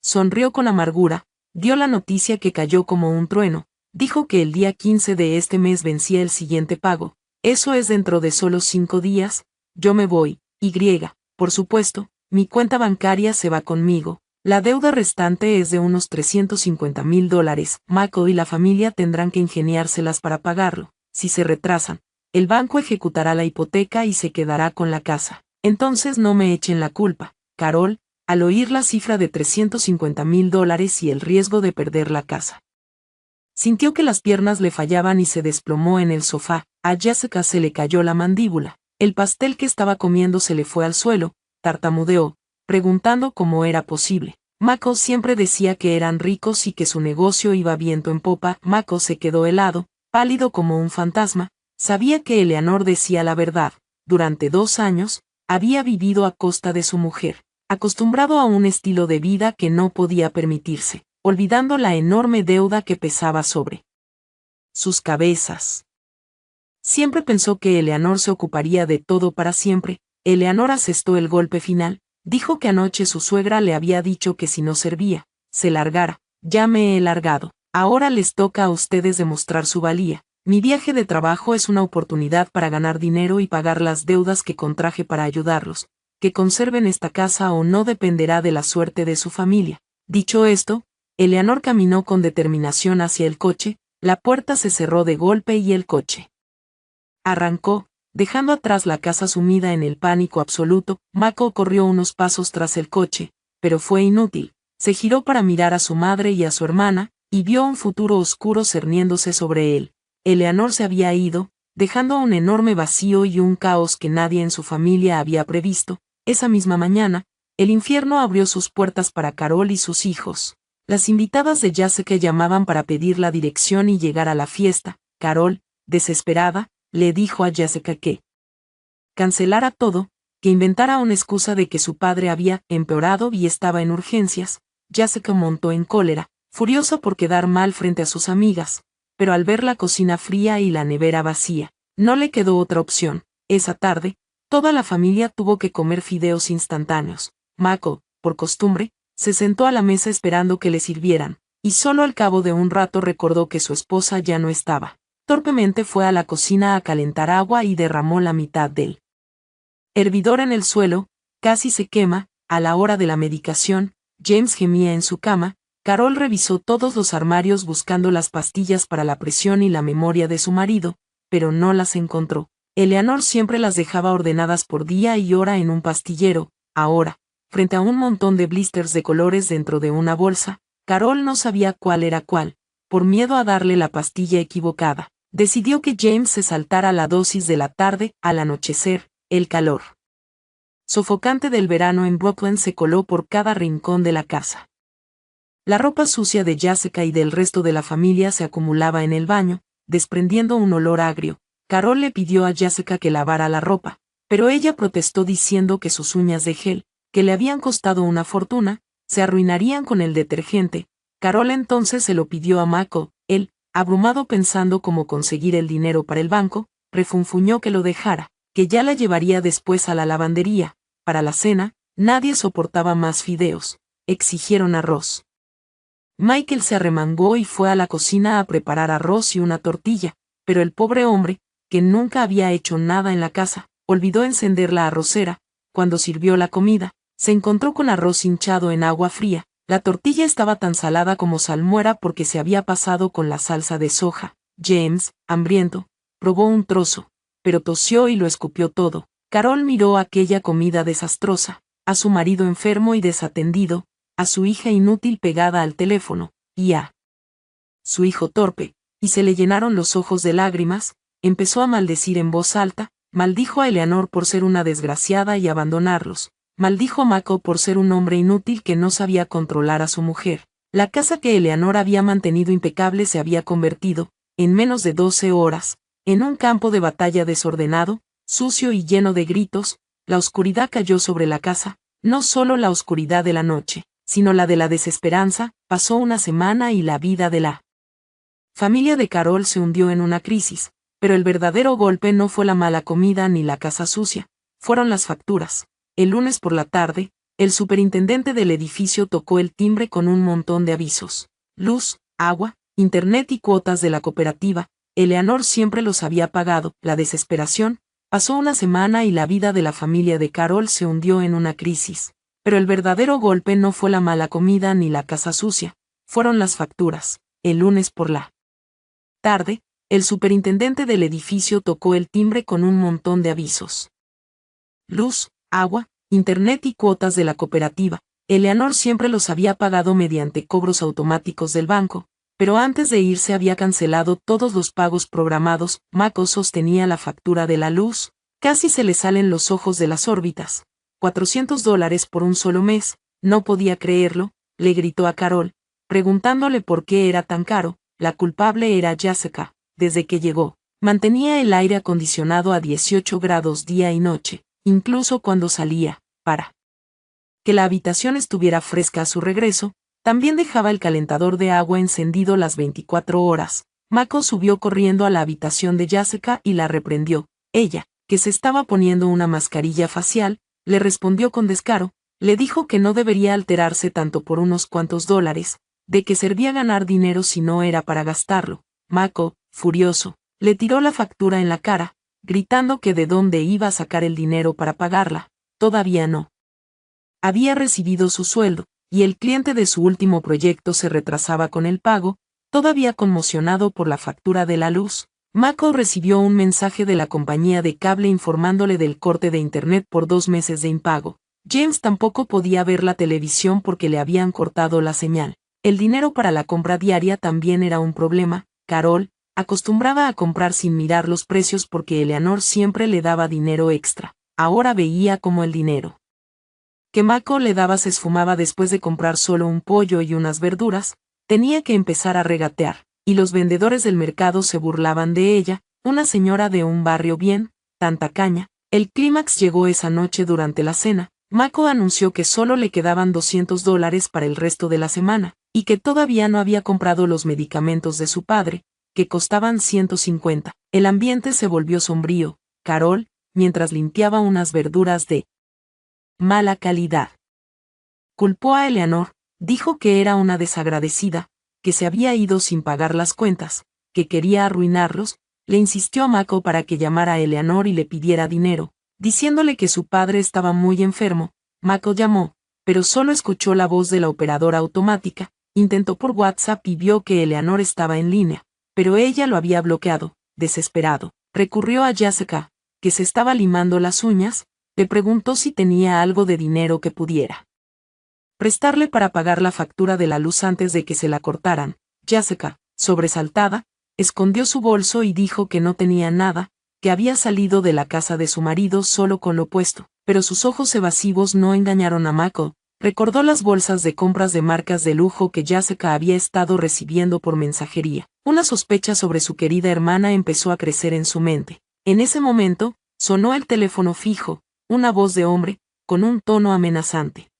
Speaker 1: sonrió con amargura. Dio la noticia que cayó como un trueno. Dijo que el día 15 de este mes vencía el siguiente pago. Eso es dentro de solo 5 días. Yo me voy. Por supuesto, mi cuenta bancaria se va conmigo. La deuda restante es de unos $350,000. Michael y la familia tendrán que ingeniárselas para pagarlo. Si se retrasan, el banco ejecutará la hipoteca y se quedará con la casa. Entonces no me echen la culpa, Carol. Al oír la cifra de $350,000 y el riesgo de perder la casa, sintió que las piernas le fallaban y se desplomó en el sofá. A Jessica se le cayó la mandíbula. El pastel que estaba comiendo se le fue al suelo. Tartamudeó, preguntando cómo era posible. Michael siempre decía que eran ricos y que su negocio iba viento en popa. Michael se quedó helado, pálido como un fantasma. Sabía que Eleanor decía la verdad. Durante 2 años, había vivido a costa de su mujer, acostumbrado a un estilo de vida que no podía permitirse, olvidando la enorme deuda que pesaba sobre sus cabezas. Siempre pensó que Eleanor se ocuparía de todo para siempre. Eleanor asestó el golpe final. Dijo que anoche su suegra le había dicho que si no servía, se largara. Ya me he largado. Ahora les toca a ustedes demostrar su valía. Mi viaje de trabajo es una oportunidad para ganar dinero y pagar las deudas que contraje para ayudarlos. Que conserven esta casa o no dependerá de la suerte de su familia. Dicho esto, Eleanor caminó con determinación hacia el coche. La puerta se cerró de golpe y el coche arrancó, dejando atrás la casa sumida en el pánico absoluto. Michael corrió unos pasos tras el coche, pero fue inútil. Se giró para mirar a su madre y a su hermana, y vio un futuro oscuro cerniéndose sobre él. Eleanor se había ido, dejando un enorme vacío y un caos que nadie en su familia había previsto. Esa misma mañana, el infierno abrió sus puertas para Carol y sus hijos. Las invitadas de Jessica llamaban para pedir la dirección y llegar a la fiesta. Carol, desesperada, le dijo a Jessica que cancelara todo, que inventara una excusa de que su padre había empeorado y estaba en urgencias. Jessica montó en cólera, furiosa por quedar mal frente a sus amigas, pero al ver la cocina fría y la nevera vacía, no le quedó otra opción. Esa tarde, toda la familia tuvo que comer fideos instantáneos. Michael, por costumbre, se sentó a la mesa esperando que le sirvieran, y solo al cabo de un rato recordó que su esposa ya no estaba. Torpemente fue a la cocina a calentar agua y derramó la mitad del hervidor en el suelo. Casi se quema. A la hora de la medicación, James gemía en su cama. Carol revisó todos los armarios buscando las pastillas para la presión y la memoria de su marido, pero no las encontró. Eleanor siempre las dejaba ordenadas por día y hora en un pastillero. Ahora, frente a un montón de blisters de colores dentro de una bolsa, Carol no sabía cuál era cuál. Por miedo a darle la pastilla equivocada, decidió que James se saltara la dosis de la tarde. Al anochecer, el calor sofocante del verano en Brooklyn se coló por cada rincón de la casa. La ropa sucia de Jessica y del resto de la familia se acumulaba en el baño, desprendiendo un olor agrio. Carol le pidió a Jessica que lavara la ropa, pero ella protestó diciendo que sus uñas de gel, que le habían costado una fortuna, se arruinarían con el detergente. Carol entonces se lo pidió a Michael. Él, abrumado pensando cómo conseguir el dinero para el banco, refunfuñó que lo dejara, que ya la llevaría después a la lavandería. Para la cena, nadie soportaba más fideos. Exigieron arroz. Michael se arremangó y fue a la cocina a preparar arroz y una tortilla, pero el pobre hombre, que nunca había hecho nada en la casa, olvidó encender la arrocera. Cuando sirvió la comida, se encontró con arroz hinchado en agua fría. La tortilla estaba tan salada como salmuera porque se había pasado con la salsa de soja. James, hambriento, probó un trozo, pero tosió y lo escupió todo. Carol miró aquella comida desastrosa, a su marido enfermo y desatendido, a su hija inútil pegada al teléfono, y a su hijo torpe, y se le llenaron los ojos de lágrimas. Empezó a maldecir en voz alta, maldijo a Eleanor por ser una desgraciada y abandonarlos, maldijo a Mako por ser un hombre inútil que no sabía controlar a su mujer. La casa que Eleanor había mantenido impecable se había convertido, en menos de 12 horas, en un campo de batalla desordenado, sucio y lleno de gritos. La oscuridad cayó sobre la casa, no solo la oscuridad de la noche, sino la de la desesperanza. Pasó una semana y la vida de la familia de Carol se hundió en una crisis, pero el verdadero golpe no fue la mala comida ni la casa sucia, fueron las facturas. El lunes por la tarde, el superintendente del edificio tocó el timbre con un montón de avisos. Luz, agua, internet y cuotas de la cooperativa. Eleanor siempre los había pagado. La desesperación. Pasó una semana y la vida de la familia de Carol se hundió en una crisis. Pero el verdadero golpe no fue la mala comida ni la casa sucia, fueron las facturas. El lunes por la tarde, el superintendente del edificio tocó el timbre con un montón de avisos. Luz, agua, internet y cuotas de la cooperativa. Eleanor siempre los había pagado mediante cobros automáticos del banco, pero antes de irse había cancelado todos los pagos programados. Mako sostenía la factura de la luz. Casi se le salen los ojos de las órbitas. $400 por un solo mes. No podía creerlo, le gritó a Carol, preguntándole por qué era tan caro. La culpable era Jessica. Desde que llegó, mantenía el aire acondicionado a 18 grados día y noche, incluso cuando salía, para que la habitación estuviera fresca a su regreso. También dejaba el calentador de agua encendido las 24 horas. Mako subió corriendo a la habitación de Jessica y la reprendió. Ella, que se estaba poniendo una mascarilla facial, le respondió con descaro, le dijo que no debería alterarse tanto por unos cuantos dólares, de que servía ganar dinero si no era para gastarlo. Mako, furioso, le tiró la factura en la cara, gritando que de dónde iba a sacar el dinero para pagarla. Todavía no había recibido su sueldo, y el cliente de su último proyecto se retrasaba con el pago. Todavía conmocionado por la factura de la luz, Mako recibió un mensaje de la compañía de cable informándole del corte de internet por 2 meses de impago. James tampoco podía ver la televisión porque le habían cortado la señal. El dinero para la compra diaria también era un problema. Carol acostumbraba a comprar sin mirar los precios porque Eleanor siempre le daba dinero extra. Ahora veía como el dinero que Mako le daba se esfumaba después de comprar solo un pollo y unas verduras. Tenía que empezar a regatear, y los vendedores del mercado se burlaban de ella, una señora de un barrio bien, tan tacaña. El clímax llegó esa noche durante la cena. Mako anunció que solo le quedaban $200 para el resto de la semana, y que todavía no había comprado los medicamentos de su padre, que costaban 150. El ambiente se volvió sombrío. Carol, mientras limpiaba unas verduras de mala calidad, culpó a Eleanor, dijo que era una desagradecida, que se había ido sin pagar las cuentas, que quería arruinarlos. Le insistió a Mako para que llamara a Eleanor y le pidiera dinero, diciéndole que su padre estaba muy enfermo. Mako llamó, pero solo escuchó la voz de la operadora automática. Intentó por WhatsApp y vio que Eleanor estaba en línea, pero ella lo había bloqueado. Desesperado, recurrió a Jessica, que se estaba limando las uñas. Le preguntó si tenía algo de dinero que pudiera prestarle para pagar la factura de la luz antes de que se la cortaran. Jessica, sobresaltada, escondió su bolso y dijo que no tenía nada, que había salido de la casa de su marido solo con lo puesto, pero sus ojos evasivos no engañaron a Mako. Recordó las bolsas de compras de marcas de lujo que Jessica había estado recibiendo por mensajería. Una sospecha sobre su querida hermana empezó a crecer en su mente. En ese momento, sonó el teléfono fijo, una voz de hombre, con un tono amenazante.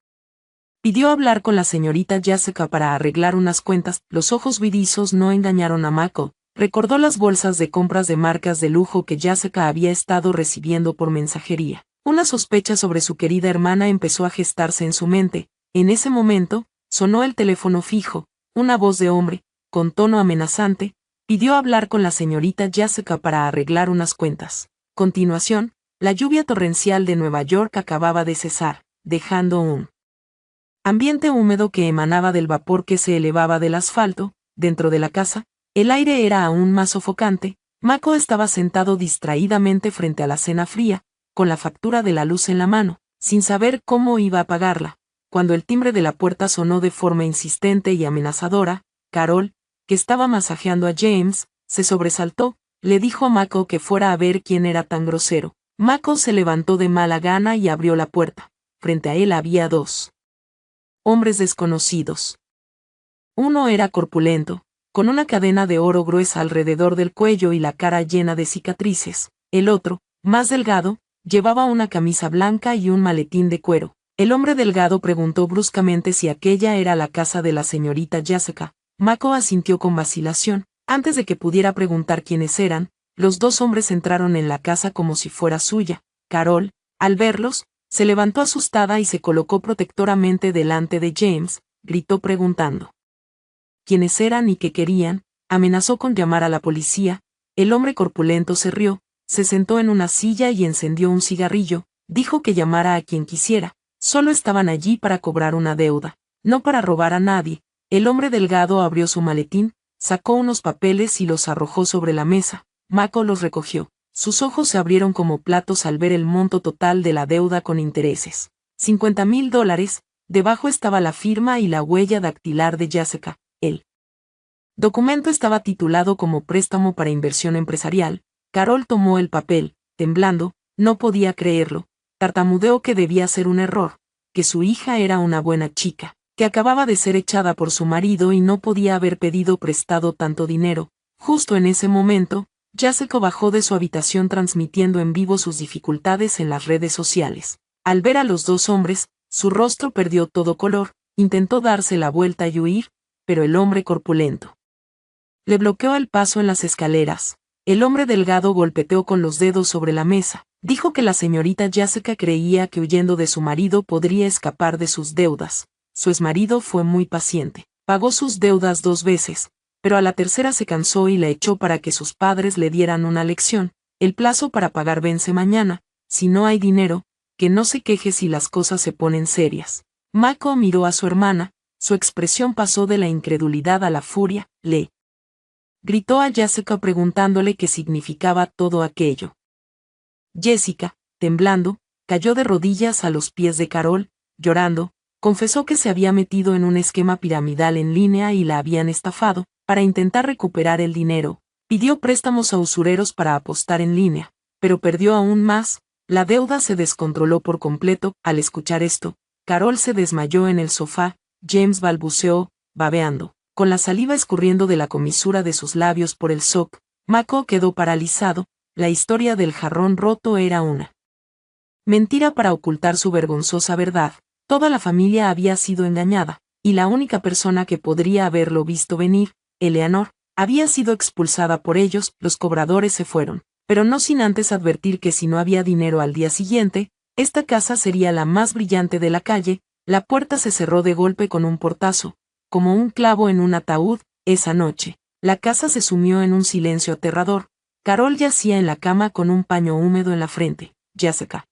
Speaker 1: Pidió hablar con la señorita Jessica para arreglar unas cuentas. Los ojos vidizos no engañaron a Mako. Recordó las bolsas de compras de marcas de lujo que Jessica había estado recibiendo por mensajería. Una sospecha sobre su querida hermana empezó a gestarse en su mente. En ese momento, sonó el teléfono fijo, una voz de hombre, con tono amenazante, pidió hablar con la señorita Jessica para arreglar unas cuentas. Continuación, la lluvia torrencial de Nueva York acababa de cesar, dejando un ambiente húmedo que emanaba del vapor que se elevaba del asfalto. Dentro de la casa, el aire era aún más sofocante. Mako estaba sentado distraídamente frente a la cena fría, con la factura de la luz en la mano, sin saber cómo iba a pagarla. Cuando el timbre de la puerta sonó de forma insistente y amenazadora, Carol, que estaba masajeando a James, se sobresaltó, le dijo a Mako que fuera a ver quién era tan grosero. Mako se levantó de mala gana y abrió la puerta. Frente a él había dos hombres desconocidos. Uno era corpulento, con una cadena de oro gruesa alrededor del cuello y la cara llena de cicatrices. El otro, más delgado, llevaba una camisa blanca y un maletín de cuero. El hombre delgado preguntó bruscamente si aquella era la casa de la señorita Jessica. Mako asintió con vacilación. Antes de que pudiera preguntar quiénes eran, los dos hombres entraron en la casa como si fuera suya. Carol, al verlos, se levantó asustada y se colocó protectoramente delante de James, gritó preguntando quiénes eran y qué querían, amenazó con llamar a la policía. El hombre corpulento se rió, se sentó en una silla y encendió un cigarrillo, dijo que llamara a quien quisiera, solo estaban allí para cobrar una deuda, no para robar a nadie. El hombre delgado abrió su maletín, sacó unos papeles y los arrojó sobre la mesa. Mako los recogió. Sus ojos se abrieron como platos al ver el monto total de la deuda con intereses. $50,000, debajo estaba la firma y la huella dactilar de Jessica. El documento estaba titulado como préstamo para inversión empresarial. Carol tomó el papel, temblando, no podía creerlo, tartamudeó que debía ser un error, que su hija era una buena chica, que acababa de ser echada por su marido y no podía haber pedido prestado tanto dinero. Justo en ese momento, Jessica bajó de su habitación transmitiendo en vivo sus dificultades en las redes sociales. Al ver a los dos hombres, su rostro perdió todo color, intentó darse la vuelta y huir, pero el hombre corpulento le bloqueó el paso en las escaleras. El hombre delgado golpeteó con los dedos sobre la mesa. Dijo que la señorita Jessica creía que huyendo de su marido podría escapar de sus deudas. Su exmarido fue muy paciente. Pagó sus deudas 2 veces, pero a la tercera se cansó y la echó para que sus padres le dieran una lección. El plazo para pagar vence mañana. Si no hay dinero, que no se queje si las cosas se ponen serias. Mako miró a su hermana. Su expresión pasó de la incredulidad a la furia. Le gritó a Jessica preguntándole qué significaba todo aquello. Jessica, temblando, cayó de rodillas a los pies de Carol, llorando, confesó que se había metido en un esquema piramidal en línea y la habían estafado. Para intentar recuperar el dinero, pidió préstamos a usureros para apostar en línea, pero perdió aún más. La deuda se descontroló por completo. Al escuchar esto, Carol se desmayó en el sofá. James balbuceó, babeando, con la saliva escurriendo de la comisura de sus labios por el shock. Mako quedó paralizado. La historia del jarrón roto era una mentira para ocultar su vergonzosa verdad. Toda la familia había sido engañada, y la única persona que podría haberlo visto venir, Eleanor, había sido expulsada por ellos. Los cobradores se fueron, pero no sin antes advertir que si no había dinero al día siguiente, esta casa sería la más brillante de la calle. La puerta se cerró de golpe con un portazo, como un clavo en un ataúd. Esa noche, la casa se sumió en un silencio aterrador. Carol yacía en la cama con un paño húmedo en la frente. Jessica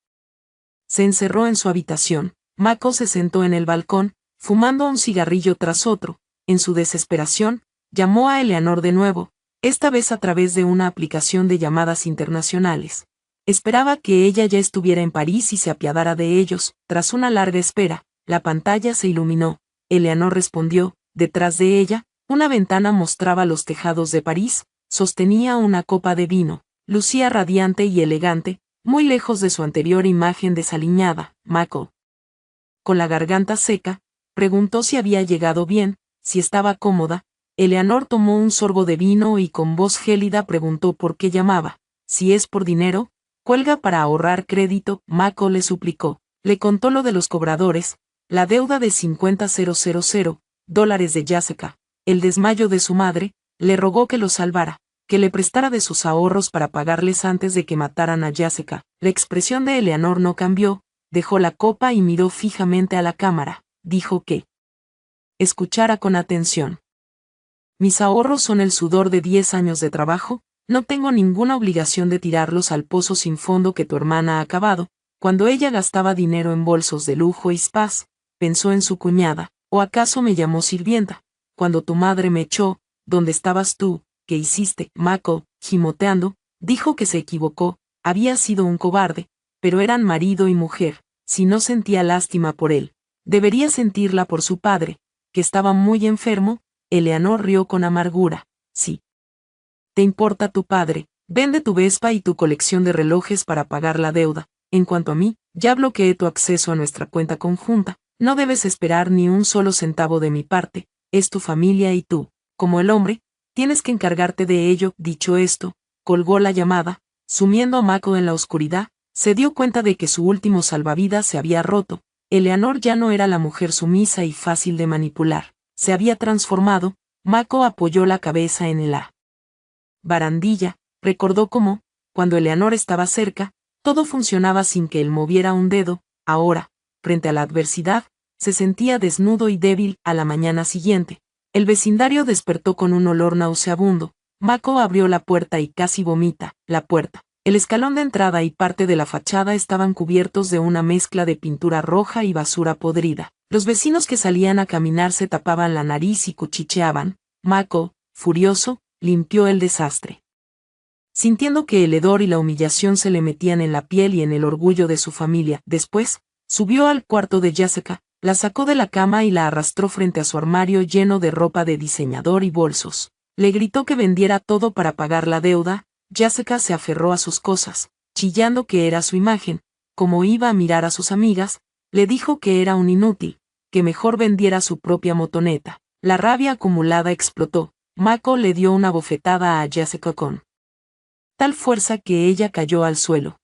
Speaker 1: se encerró en su habitación. Mako se sentó en el balcón, fumando un cigarrillo tras otro. En su desesperación, llamó a Eleanor de nuevo, esta vez a través de una aplicación de llamadas internacionales. Esperaba que ella ya estuviera en París y se apiadara de ellos. Tras una larga espera, la pantalla se iluminó. Eleanor respondió. Detrás de ella, una ventana mostraba los tejados de París. Sostenía una copa de vino. Lucía radiante y elegante, muy lejos de su anterior imagen desaliñada. Mako, con la garganta seca, preguntó si había llegado bien, si estaba cómoda. Eleanor tomó un sorbo de vino y con voz gélida preguntó por qué llamaba. Si es por dinero, cuelga para ahorrar crédito. Mako le suplicó. Le contó lo de los cobradores, la deuda de $50,000 de Jessica, el desmayo de su madre. Le rogó que lo salvara, que le prestara de sus ahorros para pagarles antes de que mataran a Jessica. La expresión de Eleanor no cambió, dejó la copa y miró fijamente a la cámara. Dijo que escuchara con atención. Mis ahorros son el sudor de 10 años de trabajo. No tengo ninguna obligación de tirarlos al pozo sin fondo que tu hermana ha cavado. Cuando ella gastaba dinero en bolsos de lujo y spas, pensó en su cuñada. ¿O acaso me llamó sirvienta? Cuando tu madre me echó, ¿dónde estabas tú? ¿Qué hiciste? Mako, gimoteando, dijo que se equivocó. Había sido un cobarde, pero eran marido y mujer. Si no sentía lástima por él, debería sentirla por su padre, que estaba muy enfermo. Eleanor rió con amargura. Sí. ¿Te importa tu padre? Vende tu Vespa y tu colección de relojes para pagar la deuda. En cuanto a mí, ya bloqueé tu acceso a nuestra cuenta conjunta. No debes esperar ni un solo centavo de mi parte. Es tu familia y tú, como el hombre, tienes que encargarte de ello. Dicho esto, colgó la llamada. Sumiendo a Mako en la oscuridad, se dio cuenta de que su último salvavidas se había roto. Eleanor ya no era la mujer sumisa y fácil de manipular. Se había transformado. Mako apoyó la cabeza en la barandilla. Recordó cómo, cuando Eleanor estaba cerca, todo funcionaba sin que él moviera un dedo. Ahora, frente a la adversidad, se sentía desnudo y débil. A la mañana siguiente, el vecindario despertó con un olor nauseabundo. Mako abrió la puerta y casi vomita. La puerta, el escalón de entrada y parte de la fachada estaban cubiertos de una mezcla de pintura roja y basura podrida. Los vecinos que salían a caminar se tapaban la nariz y cuchicheaban. Mako, furioso, limpió el desastre. Sintiendo que el hedor y la humillación se le metían en la piel y en el orgullo de su familia. Después, subió al cuarto de Jessica, la sacó de la cama y la arrastró frente a su armario lleno de ropa de diseñador y bolsos. Le gritó que vendiera todo para pagar la deuda. Jessica se aferró a sus cosas, chillando que era su imagen. Como iba a mirar a sus amigas, le dijo que era un inútil, que mejor vendiera su propia motoneta. La rabia acumulada explotó. Mako le dio una bofetada a Jessica con tal fuerza que ella cayó al suelo.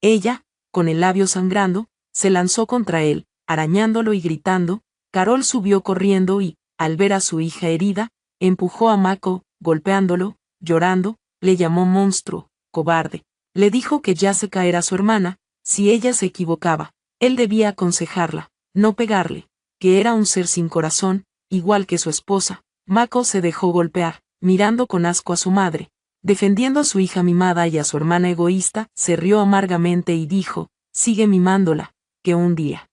Speaker 1: Ella, con el labio sangrando, se lanzó contra él, arañándolo y gritando. Carol subió corriendo y, al ver a su hija herida, empujó a Mako, golpeándolo, llorando, le llamó monstruo, cobarde. Le dijo que Jessica era su hermana. Si ella se equivocaba, él debía aconsejarla, no pegarle, que era un ser sin corazón, igual que su esposa. Mako se dejó golpear, mirando con asco a su madre. Defendiendo a su hija mimada y a su hermana egoísta, se rió amargamente y dijo, sigue mimándola, que un día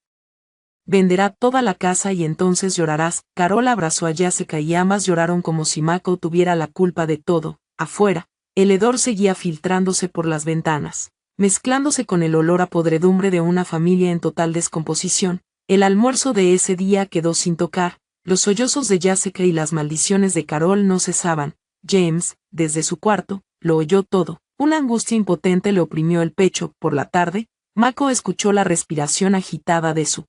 Speaker 1: venderá toda la casa y entonces llorarás. Carol abrazó a Jessica y ambas lloraron como si Mako tuviera la culpa de todo. Afuera, el hedor seguía filtrándose por las ventanas, mezclándose con el olor a podredumbre de una familia en total descomposición. El almuerzo de ese día quedó sin tocar. Los sollozos de Jessica y las maldiciones de Carol no cesaban. James, desde su cuarto, lo oyó todo. Una angustia impotente le oprimió el pecho. Por la tarde, Mako escuchó la respiración agitada de su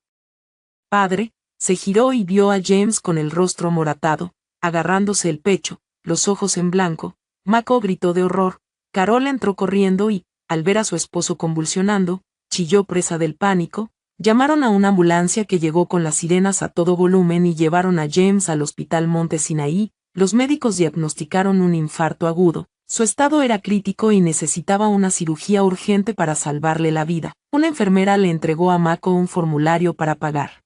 Speaker 1: padre, se giró y vio a James con el rostro moratado, agarrándose el pecho, los ojos en blanco. Mako gritó de horror. Carol entró corriendo y, al ver a su esposo convulsionando, chilló presa del pánico. Llamaron a una ambulancia que llegó con las sirenas a todo volumen y llevaron a James al Hospital Monte Sinaí. Los médicos diagnosticaron un infarto agudo. Su estado era crítico y necesitaba una cirugía urgente para salvarle la vida. Una enfermera le entregó a Mako un formulario para pagar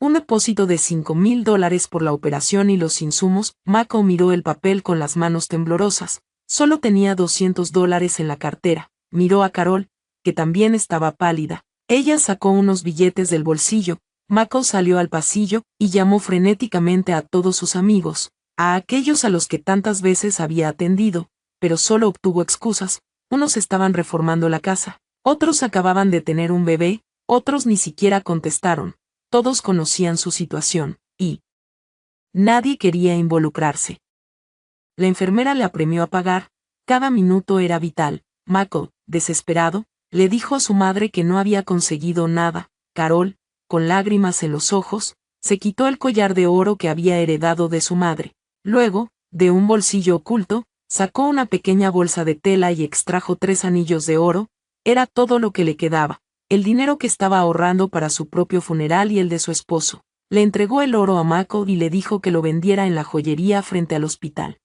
Speaker 1: un depósito de $5,000 por la operación y los insumos. Mako miró el papel con las manos temblorosas. Solo tenía $200 en la cartera. Miró a Carol, que también estaba pálida. Ella sacó unos billetes del bolsillo. Mako salió al pasillo y llamó frenéticamente a todos sus amigos, a aquellos a los que tantas veces había atendido, pero solo obtuvo excusas. Unos estaban reformando la casa, otros acababan de tener un bebé, otros ni siquiera contestaron. Todos conocían su situación, y nadie quería involucrarse. La enfermera le apremió a pagar. Cada minuto era vital. Mako, desesperado, le dijo a su madre que no había conseguido nada. Carol, con lágrimas en los ojos, se quitó el collar de oro que había heredado de su madre. Luego, de un bolsillo oculto, sacó una pequeña bolsa de tela y extrajo 3 anillos de oro. Era todo lo que le quedaba, el dinero que estaba ahorrando para su propio funeral y el de su esposo. Le entregó el oro a Mako y le dijo que lo vendiera en la joyería frente al hospital.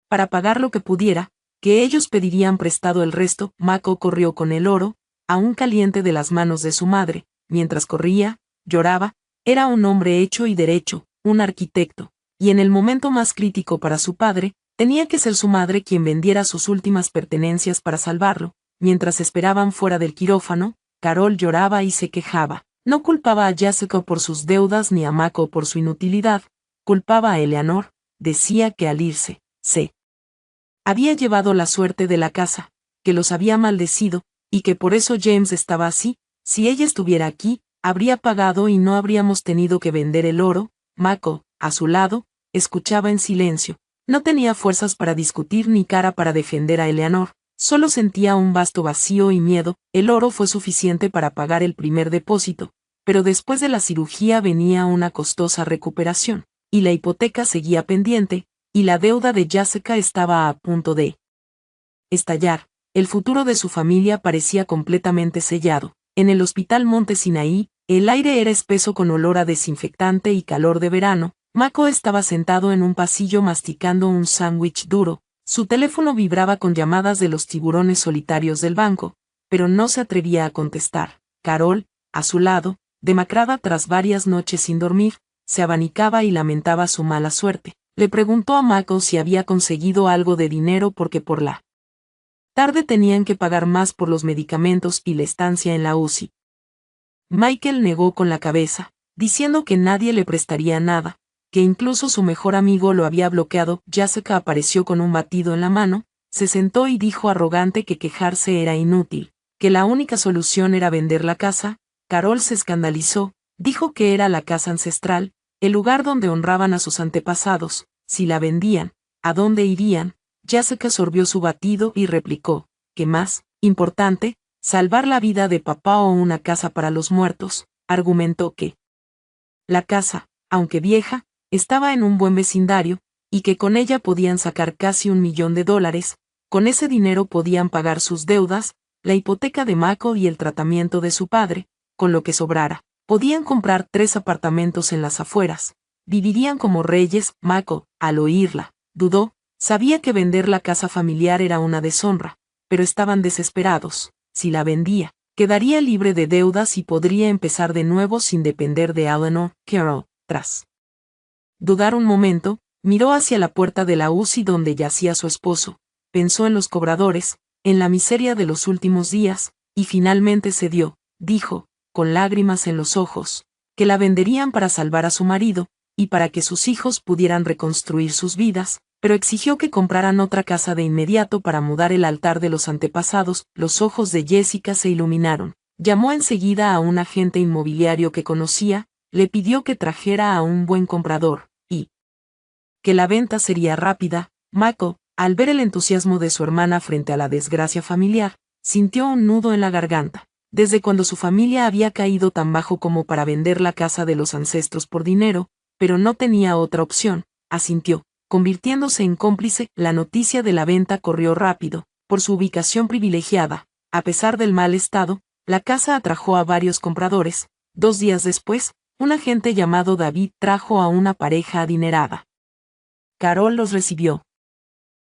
Speaker 1: Para pagar lo que pudiera, que ellos pedirían prestado el resto. Mako corrió con el oro, aún caliente de las manos de su madre. Mientras corría, lloraba. Era un hombre hecho y derecho, un arquitecto, y en el momento más crítico para su padre, tenía que ser su madre quien vendiera sus últimas pertenencias para salvarlo. Mientras esperaban fuera del quirófano, Carol lloraba y se quejaba. No culpaba a Jessica por sus deudas ni a Mako por su inutilidad, culpaba a Eleanor. Decía que al irse, se había llevado la suerte de la casa, que los había maldecido, y que por eso James estaba así. Si ella estuviera aquí, habría pagado y no habríamos tenido que vender el oro. Mako, a su lado, escuchaba en silencio. No tenía fuerzas para discutir ni cara para defender a Eleanor, solo sentía un vasto vacío y miedo. El oro fue suficiente para pagar el primer depósito, pero después de la cirugía venía una costosa recuperación, y la hipoteca seguía pendiente, y la deuda de Jessica estaba a punto de estallar. El futuro de su familia parecía completamente sellado. En el hospital Monte Sinaí, el aire era espeso con olor a desinfectante y calor de verano. Mako estaba sentado en un pasillo masticando un sándwich duro. Su teléfono vibraba con llamadas de los tiburones solitarios del banco, pero no se atrevía a contestar. Carol, a su lado, demacrada tras varias noches sin dormir, se abanicaba y lamentaba su mala suerte. Le preguntó a Mako si había conseguido algo de dinero porque por la tarde tenían que pagar más por los medicamentos y la estancia en la UCI. Michael negó con la cabeza, diciendo que nadie le prestaría nada, que incluso su mejor amigo lo había bloqueado. Jessica apareció con un batido en la mano, se sentó y dijo arrogante que quejarse era inútil, que la única solución era vender la casa. Carol se escandalizó, dijo que era la casa ancestral, el lugar donde honraban a sus antepasados. Si la vendían, ¿a dónde irían? Jessica sorbió su batido y replicó, ¿qué más importante, salvar la vida de papá o una casa para los muertos? Argumentó que la casa, aunque vieja, estaba en un buen vecindario, y que con ella podían sacar casi $1 millón. Con ese dinero podían pagar sus deudas, la hipoteca de Mako y el tratamiento de su padre. Con lo que sobrara, podían comprar 3 apartamentos en las afueras. Vivirían como reyes. Mako, al oírla, dudó. Sabía que vender la casa familiar era una deshonra, pero estaban desesperados. Si la vendía, quedaría libre de deudas y podría empezar de nuevo sin depender de Eleanor. Carol, tras dudar un momento, miró hacia la puerta de la UCI donde yacía su esposo, pensó en los cobradores, en la miseria de los últimos días, y finalmente cedió. Dijo, con lágrimas en los ojos, que la venderían para salvar a su marido, y para que sus hijos pudieran reconstruir sus vidas, pero exigió que compraran otra casa de inmediato para mudar el altar de los antepasados. Los ojos de Jessica se iluminaron. Llamó enseguida a un agente inmobiliario que conocía, le pidió que trajera a un buen comprador, y que la venta sería rápida. Mako, al ver el entusiasmo de su hermana frente a la desgracia familiar, sintió un nudo en la garganta. Desde cuando su familia había caído tan bajo como para vender la casa de los ancestros por dinero, pero no tenía otra opción, asintió, convirtiéndose en cómplice. La noticia de la venta corrió rápido, por su ubicación privilegiada. A pesar del mal estado, la casa atrajo a varios compradores. 2 días después, un agente llamado David trajo a una pareja adinerada. Carol los recibió.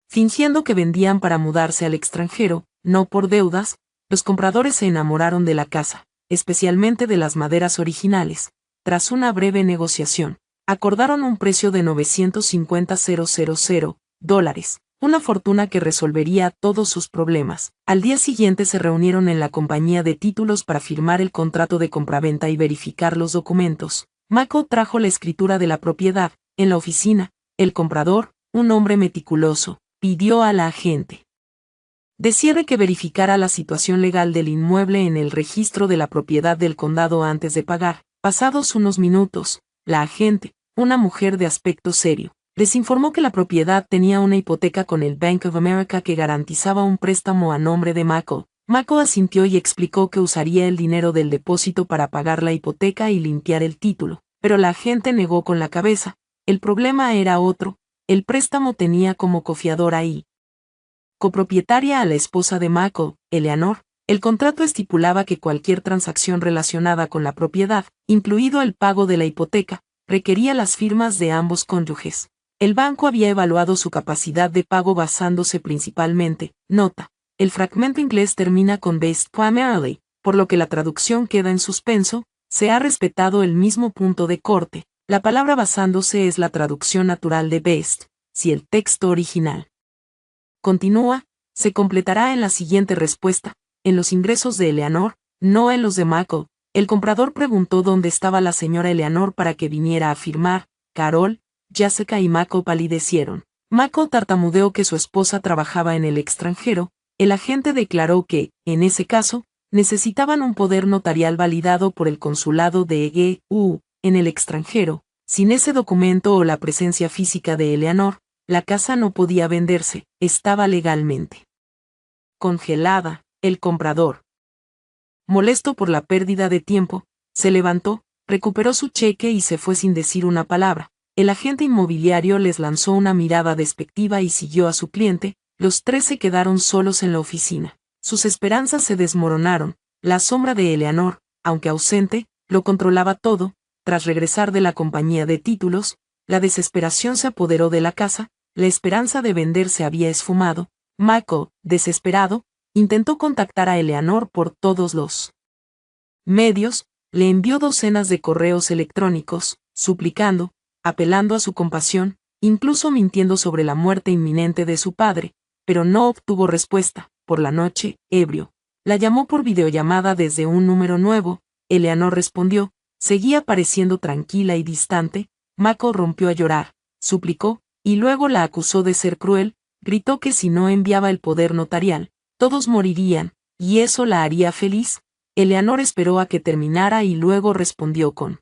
Speaker 1: Fingiendo que vendían para mudarse al extranjero, no por deudas, los compradores se enamoraron de la casa, especialmente de las maderas originales. Tras una breve negociación, acordaron un precio de $950,000, una fortuna que resolvería todos sus problemas. Al día siguiente se reunieron en la compañía de títulos para firmar el contrato de compraventa y verificar los documentos. Mako trajo la escritura de la propiedad. En la oficina, el comprador, un hombre meticuloso, pidió a la agente de cierre que verificara la situación legal del inmueble en el registro de la propiedad del condado antes de pagar. Pasados unos minutos, la agente, una mujer de aspecto serio, les informó que la propiedad tenía una hipoteca con el Bank of America que garantizaba un préstamo a nombre de Mako. Mako asintió y explicó que usaría el dinero del depósito para pagar la hipoteca y limpiar el título, pero la agente negó con la cabeza. El problema era otro, el préstamo tenía como cofiador ahí copropietaria a la esposa de Mako, Eleanor. El contrato estipulaba que cualquier transacción relacionada con la propiedad, incluido el pago de la hipoteca, requería las firmas de ambos cónyuges. El banco había evaluado su capacidad de pago basándose principalmente, nota, el fragmento inglés termina con based primarily, por lo que la traducción queda en suspenso. Se ha respetado el mismo punto de corte. La palabra basándose es la traducción natural de based, si el texto original continúa, se completará en la siguiente respuesta, en los ingresos de Eleanor, no en los de Mako. El comprador preguntó dónde estaba la señora Eleanor para que viniera a firmar. Carol, Jessica y Mako palidecieron. Mako tartamudeó que su esposa trabajaba en el extranjero. El agente declaró que, en ese caso, necesitaban un poder notarial validado por el consulado de EGU en el extranjero. Sin ese documento o la presencia física de Eleanor, la casa no podía venderse, estaba legalmente congelada. El comprador, molesto por la pérdida de tiempo, se levantó, recuperó su cheque y se fue sin decir una palabra. El agente inmobiliario les lanzó una mirada despectiva y siguió a su cliente. Los tres se quedaron solos en la oficina. Sus esperanzas se desmoronaron. La sombra de Eleanor, aunque ausente, lo controlaba todo. Tras regresar de la compañía de títulos, la desesperación se apoderó de la casa. La esperanza de vender se había esfumado. Michael, desesperado, intentó contactar a Eleanor por todos los medios, le envió docenas de correos electrónicos, suplicando, apelando a su compasión, incluso mintiendo sobre la muerte inminente de su padre, pero no obtuvo respuesta. Por la noche, ebrio, la llamó por videollamada desde un número nuevo. Eleanor respondió, seguía pareciendo tranquila y distante. Michael rompió a llorar, suplicó, y luego la acusó de ser cruel, gritó que si no enviaba el poder notarial, todos morirían, y eso la haría feliz. Eleanor esperó a que terminara y luego respondió con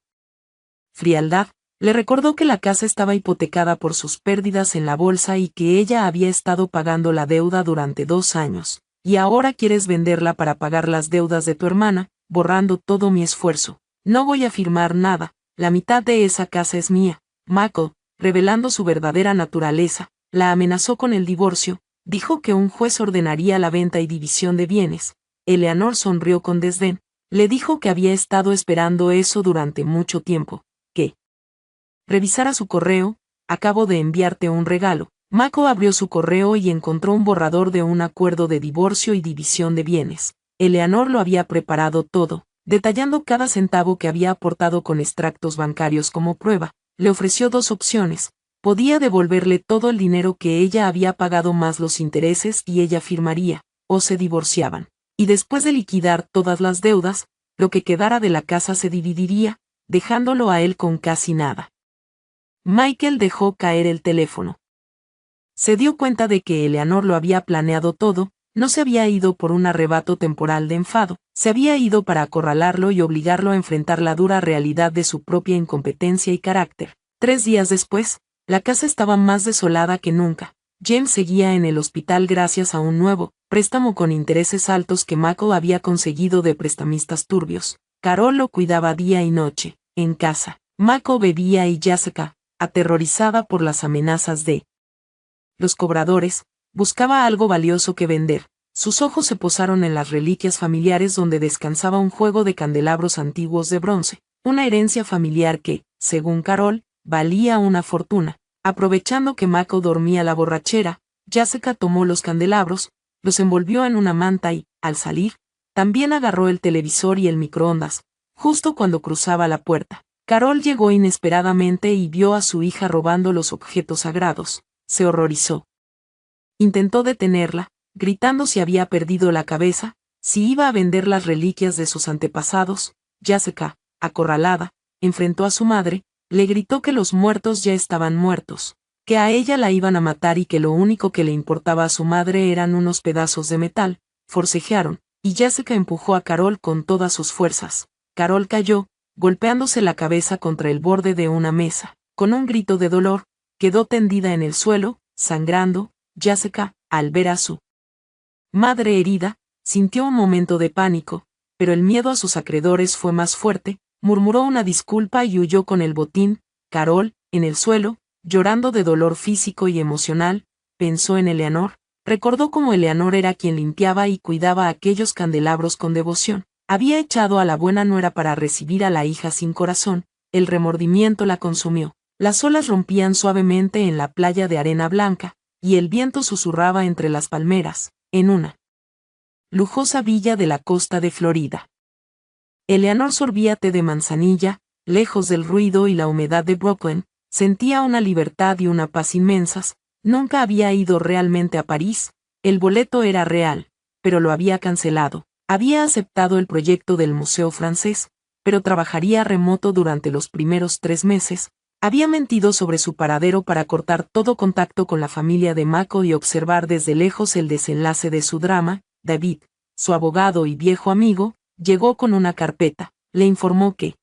Speaker 1: frialdad. Le recordó que la casa estaba hipotecada por sus pérdidas en la bolsa y que ella había estado pagando la deuda durante 2 años. Y ahora quieres venderla para pagar las deudas de tu hermana, borrando todo mi esfuerzo. No voy a firmar nada, la mitad de esa casa es mía. Michael, revelando su verdadera naturaleza, la amenazó con el divorcio. Dijo que un juez ordenaría la venta y división de bienes. Eleanor sonrió con desdén. Le dijo que había estado esperando eso durante mucho tiempo. Que revisara su correo. Acabo de enviarte un regalo. Michael abrió su correo y encontró un borrador de un acuerdo de divorcio y división de bienes. Eleanor lo había preparado todo, detallando cada centavo que había aportado con extractos bancarios como prueba. Le ofreció 2 opciones. Podía devolverle todo el dinero que ella había pagado más los intereses y ella firmaría, o se divorciaban. Y después de liquidar todas las deudas, lo que quedara de la casa se dividiría, dejándolo a él con casi nada. Michael dejó caer el teléfono. Se dio cuenta de que Eleanor lo había planeado todo. No se había ido por un arrebato temporal de enfado, se había ido para acorralarlo y obligarlo a enfrentar la dura realidad de su propia incompetencia y carácter. 3 días después, la casa estaba más desolada que nunca. James seguía en el hospital gracias a un nuevo préstamo con intereses altos que Michael había conseguido de prestamistas turbios. Carol lo cuidaba día y noche. En casa, Michael bebía y Jessica, aterrorizada por las amenazas de los cobradores, buscaba algo valioso que vender. Sus ojos se posaron en las reliquias familiares donde descansaba un juego de candelabros antiguos de bronce, una herencia familiar que, según Carol, valía una fortuna. Aprovechando que Michael dormía la borrachera, Jessica tomó los candelabros, los envolvió en una manta y, al salir, también agarró el televisor y el microondas. Justo cuando cruzaba la puerta, Carol llegó inesperadamente y vio a su hija robando los objetos sagrados. Se horrorizó. Intentó detenerla, gritando si había perdido la cabeza, si iba a vender las reliquias de sus antepasados. Jessica, acorralada, enfrentó a su madre, le gritó que los muertos ya estaban muertos, que a ella la iban a matar y que lo único que le importaba a su madre eran unos pedazos de metal. Forcejearon, y Jessica empujó a Carol con todas sus fuerzas. Carol cayó, golpeándose la cabeza contra el borde de una mesa. Con un grito de dolor, quedó tendida en el suelo, sangrando. Jessica, al ver a su madre herida, sintió un momento de pánico, pero el miedo a sus acreedores fue más fuerte. Murmuró una disculpa y huyó con el botín. Carol, en el suelo, llorando de dolor físico y emocional, pensó en Eleanor. Recordó cómo Eleanor era quien limpiaba y cuidaba aquellos candelabros con devoción. Había echado a la buena nuera para recibir a la hija sin corazón. El remordimiento la consumió. Las olas rompían suavemente en la playa de arena blanca, y el viento susurraba entre las palmeras, en una lujosa villa de la costa de Florida. Eleanor sorbía té de manzanilla, lejos del ruido y la humedad de Brooklyn, sentía una libertad y una paz inmensas. Nunca había ido realmente a París. El boleto era real, pero lo había cancelado. Había aceptado el proyecto del Museo Francés, pero trabajaría remoto durante los primeros 3 meses. Había mentido sobre su paradero para cortar todo contacto con la familia de Michael y observar desde lejos el desenlace de su drama. David, su abogado y viejo amigo, llegó con una carpeta. Le informó que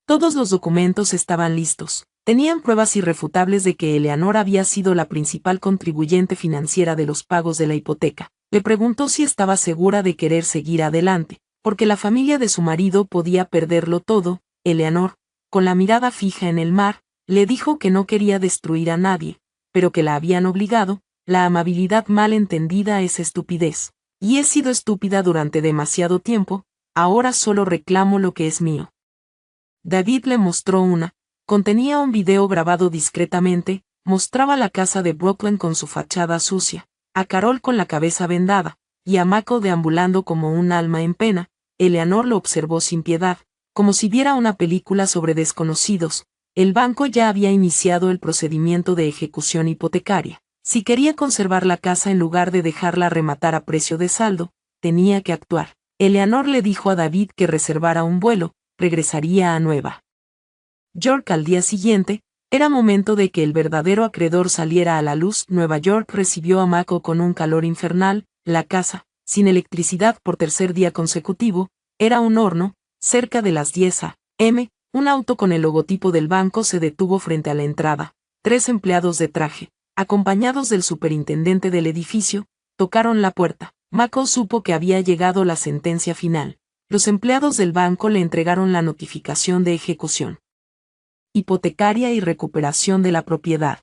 Speaker 1: todos los documentos estaban listos. Tenían pruebas irrefutables de que Eleanor había sido la principal contribuyente financiera de los pagos de la hipoteca. Le preguntó si estaba segura de querer seguir adelante, porque la familia de su marido podía perderlo todo. Eleanor, con la mirada fija en el mar, le dijo que no quería destruir a nadie, pero que la habían obligado. La amabilidad mal entendida es estupidez. Y he sido estúpida durante demasiado tiempo, ahora solo reclamo lo que es mío. David le mostró una. Contenía un video grabado discretamente, mostraba la casa de Brooklyn con su fachada sucia, a Carol con la cabeza vendada, y a Mako deambulando como un alma en pena. Eleanor lo observó sin piedad, como si viera una película sobre desconocidos. El banco ya había iniciado el procedimiento de ejecución hipotecaria. Si quería conservar la casa en lugar de dejarla rematar a precio de saldo, tenía que actuar. Eleanor le dijo a David que reservara un vuelo, regresaría a Nueva York al día siguiente. Era momento de que el verdadero acreedor saliera a la luz. Nueva York recibió a Mako con un calor infernal. La casa, sin electricidad por tercer día consecutivo, era un horno. Cerca de las 10 a.m., un auto con el logotipo del banco se detuvo frente a la entrada. 3 empleados de traje, acompañados del superintendente del edificio, tocaron la puerta. Mako supo que había llegado la sentencia final. Los empleados del banco le entregaron la notificación de ejecución hipotecaria y recuperación de la propiedad.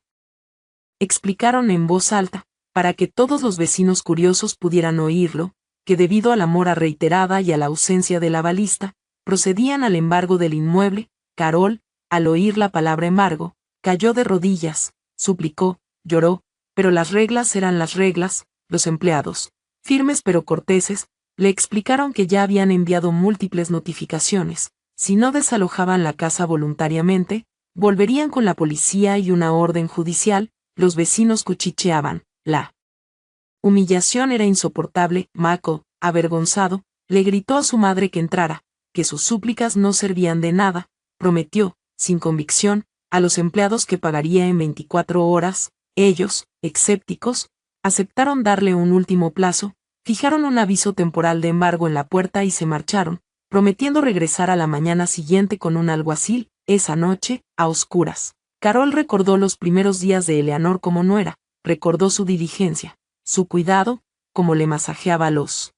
Speaker 1: Explicaron en voz alta, para que todos los vecinos curiosos pudieran oírlo, que debido a la mora reiterada y a la ausencia de la balista, procedían al embargo del inmueble. Carol, al oír la palabra embargo, cayó de rodillas, suplicó, lloró, pero las reglas eran las reglas. Los empleados, firmes pero corteses, le explicaron que ya habían enviado múltiples notificaciones. Si no desalojaban la casa voluntariamente, volverían con la policía y una orden judicial. Los vecinos cuchicheaban. La humillación era insoportable. Mako, avergonzado, le gritó a su madre que entrara, que sus súplicas no servían de nada. Prometió, sin convicción, a los empleados que pagaría en 24 horas. Ellos, escépticos, aceptaron darle un último plazo, fijaron un aviso temporal de embargo en la puerta y se marcharon, prometiendo regresar a la mañana siguiente con un alguacil. Esa noche, a oscuras, Carol recordó los primeros días de Eleanor como nuera, recordó su diligencia, su cuidado, cómo le masajeaba los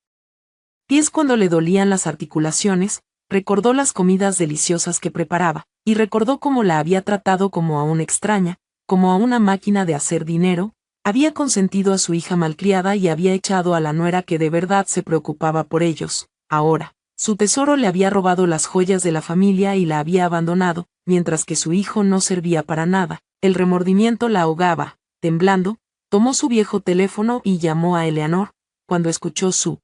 Speaker 1: pies cuando le dolían las articulaciones, recordó las comidas deliciosas que preparaba, y recordó cómo la había tratado como a una extraña, como a una máquina de hacer dinero. Había consentido a su hija malcriada y había echado a la nuera que de verdad se preocupaba por ellos. Ahora, su tesoro le había robado las joyas de la familia y la había abandonado, mientras que su hijo no servía para nada. El remordimiento la ahogaba. Temblando, tomó su viejo teléfono y llamó a Eleanor. Cuando escuchó su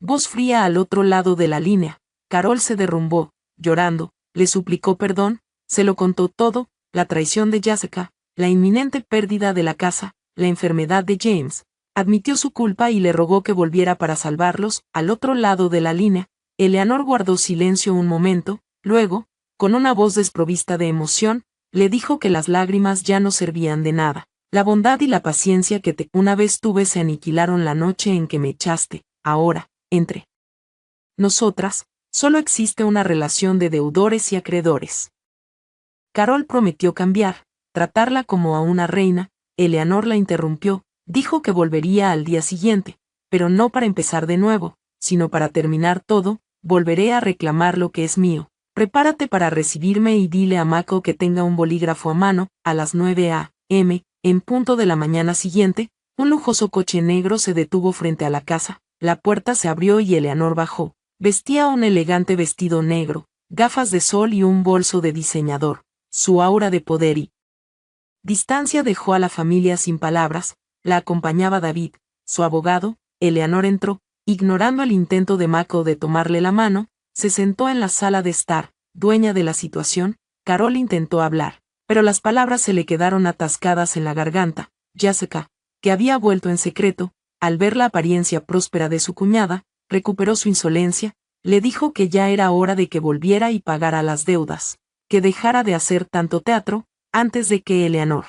Speaker 1: voz fría al otro lado de la línea, Carol se derrumbó, llorando, le suplicó perdón, se lo contó todo, la traición de Jessica, la inminente pérdida de la casa, la enfermedad de James. Admitió su culpa y le rogó que volviera para salvarlos. Al otro lado de la línea, Eleanor guardó silencio un momento, luego, con una voz desprovista de emoción, le dijo que las lágrimas ya no servían de nada. La bondad y la paciencia que una vez tuve se aniquilaron la noche en que me echaste. Ahora, entre nosotras, solo existe una relación de deudores y acreedores. Carol prometió cambiar, tratarla como a una reina. Eleanor la interrumpió, dijo que volvería al día siguiente, pero no para empezar de nuevo, sino para terminar todo. Volveré a reclamar lo que es mío. Prepárate para recibirme y dile a Mako que tenga un bolígrafo a mano. A las 9 a.m., en punto de la mañana siguiente, un lujoso coche negro se detuvo frente a la casa. La puerta se abrió y Eleanor bajó. Vestía un elegante vestido negro, gafas de sol y un bolso de diseñador. Su aura de poder y distancia dejó a la familia sin palabras. La acompañaba David, su abogado. Eleanor entró, ignorando el intento de Mako de tomarle la mano, se sentó en la sala de estar, dueña de la situación. Carol intentó hablar, pero las palabras se le quedaron atascadas en la garganta. Jessica, que había vuelto en secreto, al ver la apariencia próspera de su cuñada, recuperó su insolencia, le dijo que ya era hora de que volviera y pagara las deudas, que dejara de hacer tanto teatro. Antes de que Eleanor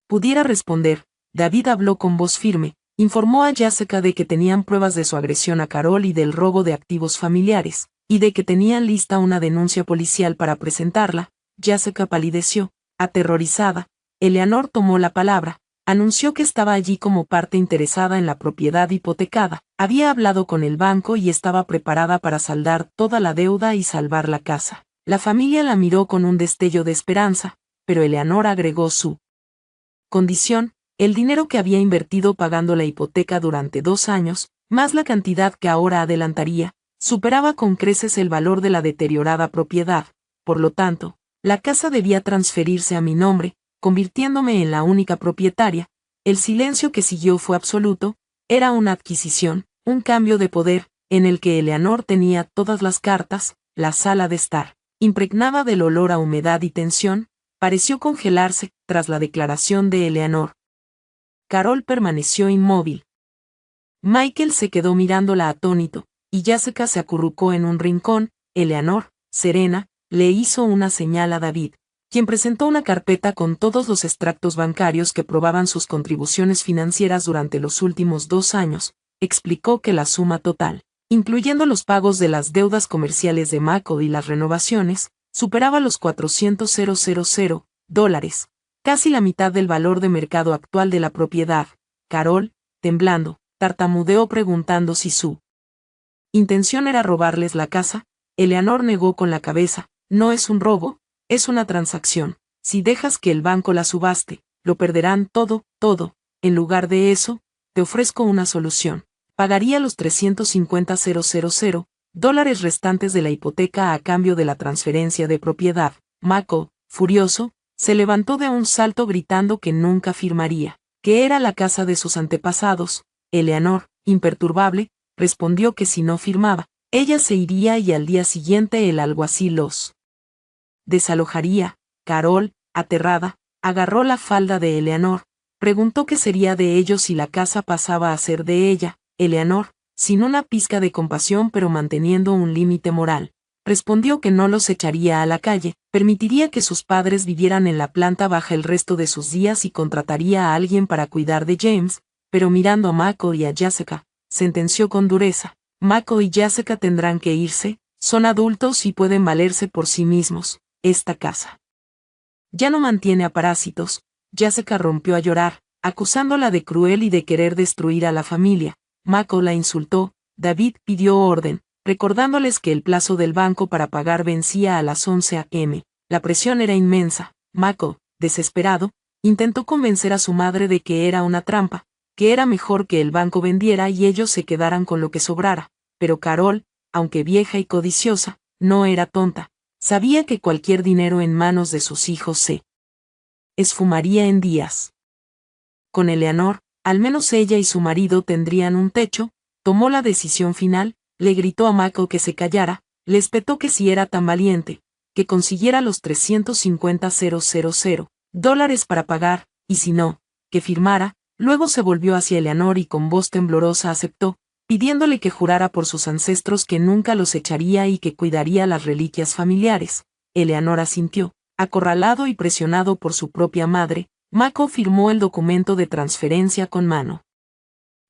Speaker 1: pudiera responder, David habló con voz firme, informó a Jessica de que tenían pruebas de su agresión a Carol y del robo de activos familiares, y de que tenían lista una denuncia policial para presentarla. Jessica palideció, aterrorizada. Eleanor tomó la palabra, anunció que estaba allí como parte interesada en la propiedad hipotecada, había hablado con el banco y estaba preparada para saldar toda la deuda y salvar la casa. La familia la miró con un destello de esperanza, pero Eleanor agregó su condición: el dinero que había invertido pagando la hipoteca durante 2 años, más la cantidad que ahora adelantaría, superaba con creces el valor de la deteriorada propiedad. Por lo tanto, la casa debía transferirse a mi nombre, convirtiéndome en la única propietaria. El silencio que siguió fue absoluto. Era una adquisición, un cambio de poder, en el que Eleanor tenía todas las cartas. La sala de estar, impregnada del olor a humedad y tensión, pareció congelarse tras la declaración de Eleanor. Carol permaneció inmóvil. Michael se quedó mirándola atónito, y Jessica se acurrucó en un rincón. Eleanor, serena, le hizo una señal a David, quien presentó una carpeta con todos los extractos bancarios que probaban sus contribuciones financieras durante los últimos 2 años. Explicó que la suma total, incluyendo los pagos de las deudas comerciales de Mako y las renovaciones, superaba los $400,000, casi la mitad del valor de mercado actual de la propiedad. Carol, temblando, tartamudeó preguntando si su intención era robarles la casa. Eleanor negó con la cabeza. No es un robo, es una transacción. Si dejas que el banco la subaste, lo perderán todo. En lugar de eso, te ofrezco una solución. Pagaría los $350,000 restantes de la hipoteca a cambio de la transferencia de propiedad. Mako, furioso, se levantó de un salto gritando que nunca firmaría, que era la casa de sus antepasados. Eleanor, imperturbable, respondió que si no firmaba, ella se iría y al día siguiente el alguacil los desalojaría. Carol, aterrada, agarró la falda de Eleanor, preguntó qué sería de ellos si la casa pasaba a ser de ella. Eleanor, sin una pizca de compasión pero manteniendo un límite moral, respondió que no los echaría a la calle, permitiría que sus padres vivieran en la planta baja el resto de sus días y contrataría a alguien para cuidar de James, pero mirando a Mako y a Jessica, sentenció con dureza: Mako y Jessica tendrán que irse, son adultos y pueden valerse por sí mismos. Esta casa ya no mantiene a parásitos. Jessica rompió a llorar, acusándola de cruel y de querer destruir a la familia. Mako la insultó. David pidió orden, recordándoles que el plazo del banco para pagar vencía a las 11 a.m. La presión era inmensa. Mako, desesperado, intentó convencer a su madre de que era una trampa, que era mejor que el banco vendiera y ellos se quedaran con lo que sobrara. Pero Carol, aunque vieja y codiciosa, no era tonta. Sabía que cualquier dinero en manos de sus hijos se esfumaría en días. Con Eleanor, al menos ella y su marido tendrían un techo. Tomó la decisión final, le gritó a Mako que se callara, le espetó que si era tan valiente, que consiguiera los $350,000 para pagar, y si no, que firmara. Luego se volvió hacia Eleanor y con voz temblorosa aceptó, pidiéndole que jurara por sus ancestros que nunca los echaría y que cuidaría las reliquias familiares. Eleanor asintió, acorralado y presionado por su propia madre. Mako firmó el documento de transferencia con mano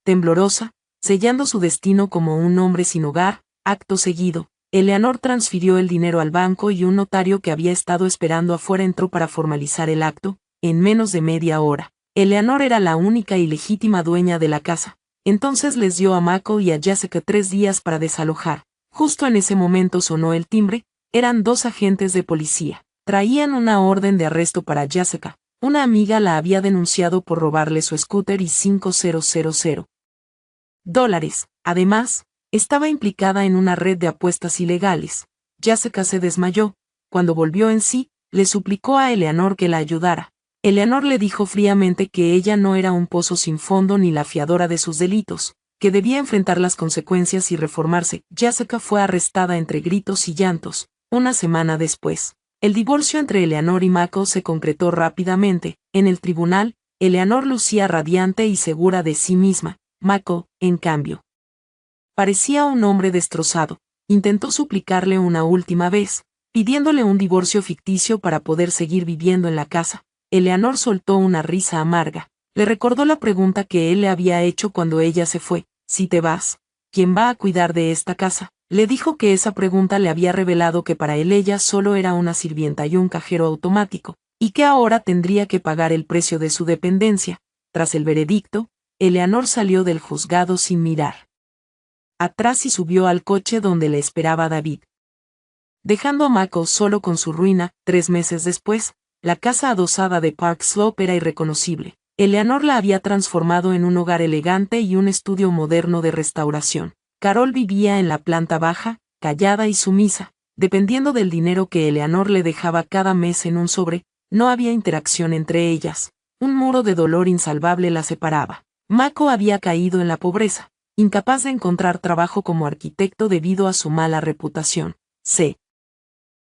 Speaker 1: temblorosa, sellando su destino como un hombre sin hogar. Acto seguido, Eleanor transfirió el dinero al banco y un notario que había estado esperando afuera entró para formalizar el acto. En menos de media hora, Eleanor era la única y legítima dueña de la casa. Entonces les dio a Mako y a Jessica 3 días para desalojar. Justo en ese momento sonó el timbre. Eran 2 agentes de policía. Traían una orden de arresto para Jessica. Una amiga la había denunciado por robarle su scooter y $5,000. Además, estaba implicada en una red de apuestas ilegales. Jessica se desmayó. Cuando volvió en sí, le suplicó a Eleanor que la ayudara. Eleanor le dijo fríamente que ella no era un pozo sin fondo ni la fiadora de sus delitos, que debía enfrentar las consecuencias y reformarse. Jessica fue arrestada entre gritos y llantos. Una semana después, el divorcio entre Eleanor y Mako se concretó rápidamente. En el tribunal, Eleanor lucía radiante y segura de sí misma. Mako, en cambio, parecía un hombre destrozado. Intentó suplicarle una última vez, pidiéndole un divorcio ficticio para poder seguir viviendo en la casa. Eleanor soltó una risa amarga. Le recordó la pregunta que él le había hecho cuando ella se fue: si te vas, ¿quién va a cuidar de esta casa? Le dijo que esa pregunta le había revelado que para él ella solo era una sirvienta y un cajero automático, y que ahora tendría que pagar el precio de su dependencia. Tras el veredicto, Eleanor salió del juzgado sin mirar atrás y subió al coche donde le esperaba David, dejando a Mako solo con su ruina. 3 meses después, la casa adosada de Park Slope era irreconocible. Eleanor la había transformado en un hogar elegante y un estudio moderno de restauración. Carol vivía en la planta baja, callada y sumisa, dependiendo del dinero que Eleanor le dejaba cada mes en un sobre. No había interacción entre ellas. Un muro de dolor insalvable la separaba. Mako había caído en la pobreza, incapaz de encontrar trabajo como arquitecto debido a su mala reputación. Se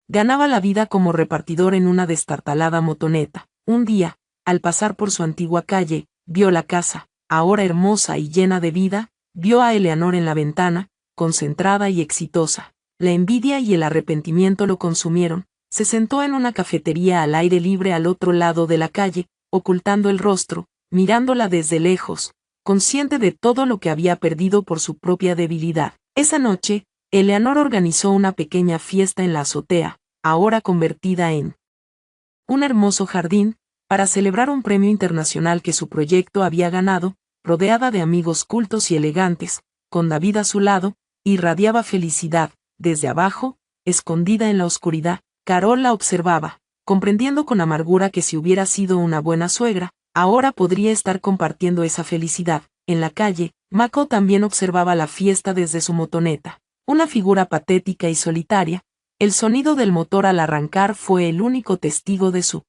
Speaker 1: ganaba la vida como repartidor en una destartalada motoneta. Un día, al pasar por su antigua calle, vio la casa, ahora hermosa y llena de vida, vio a Eleanor en la ventana, concentrada y exitosa. La envidia y el arrepentimiento lo consumieron. Se sentó en una cafetería al aire libre al otro lado de la calle, ocultando el rostro, mirándola desde lejos, consciente de todo lo que había perdido por su propia debilidad. Esa noche, Eleanor organizó una pequeña fiesta en la azotea, ahora convertida en un hermoso jardín, para celebrar un premio internacional que su proyecto había ganado. Rodeada de amigos cultos y elegantes, con David a su lado, irradiaba felicidad. Desde abajo, escondida en la oscuridad, Carol la observaba, comprendiendo con amargura que si hubiera sido una buena suegra, ahora podría estar compartiendo esa felicidad. En la calle, Mako también observaba la fiesta desde su motoneta, una figura patética y solitaria. El sonido del motor al arrancar fue el único testigo de su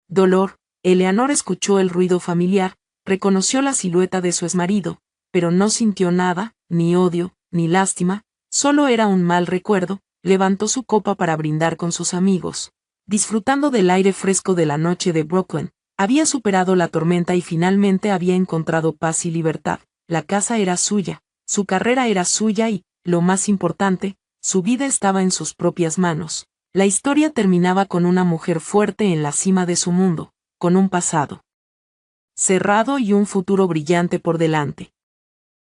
Speaker 1: dolor. Eleanor escuchó el ruido familiar, reconoció la silueta de su exmarido, pero no sintió nada, ni odio, ni lástima, solo era un mal recuerdo. Levantó su copa para brindar con sus amigos, disfrutando del aire fresco de la noche de Brooklyn. Había superado la tormenta y finalmente había encontrado paz y libertad. La casa era suya, su carrera era suya y, lo más importante, su vida estaba en sus propias manos. La historia terminaba con una mujer fuerte en la cima de su mundo, con un pasado cerrado y un futuro brillante por delante.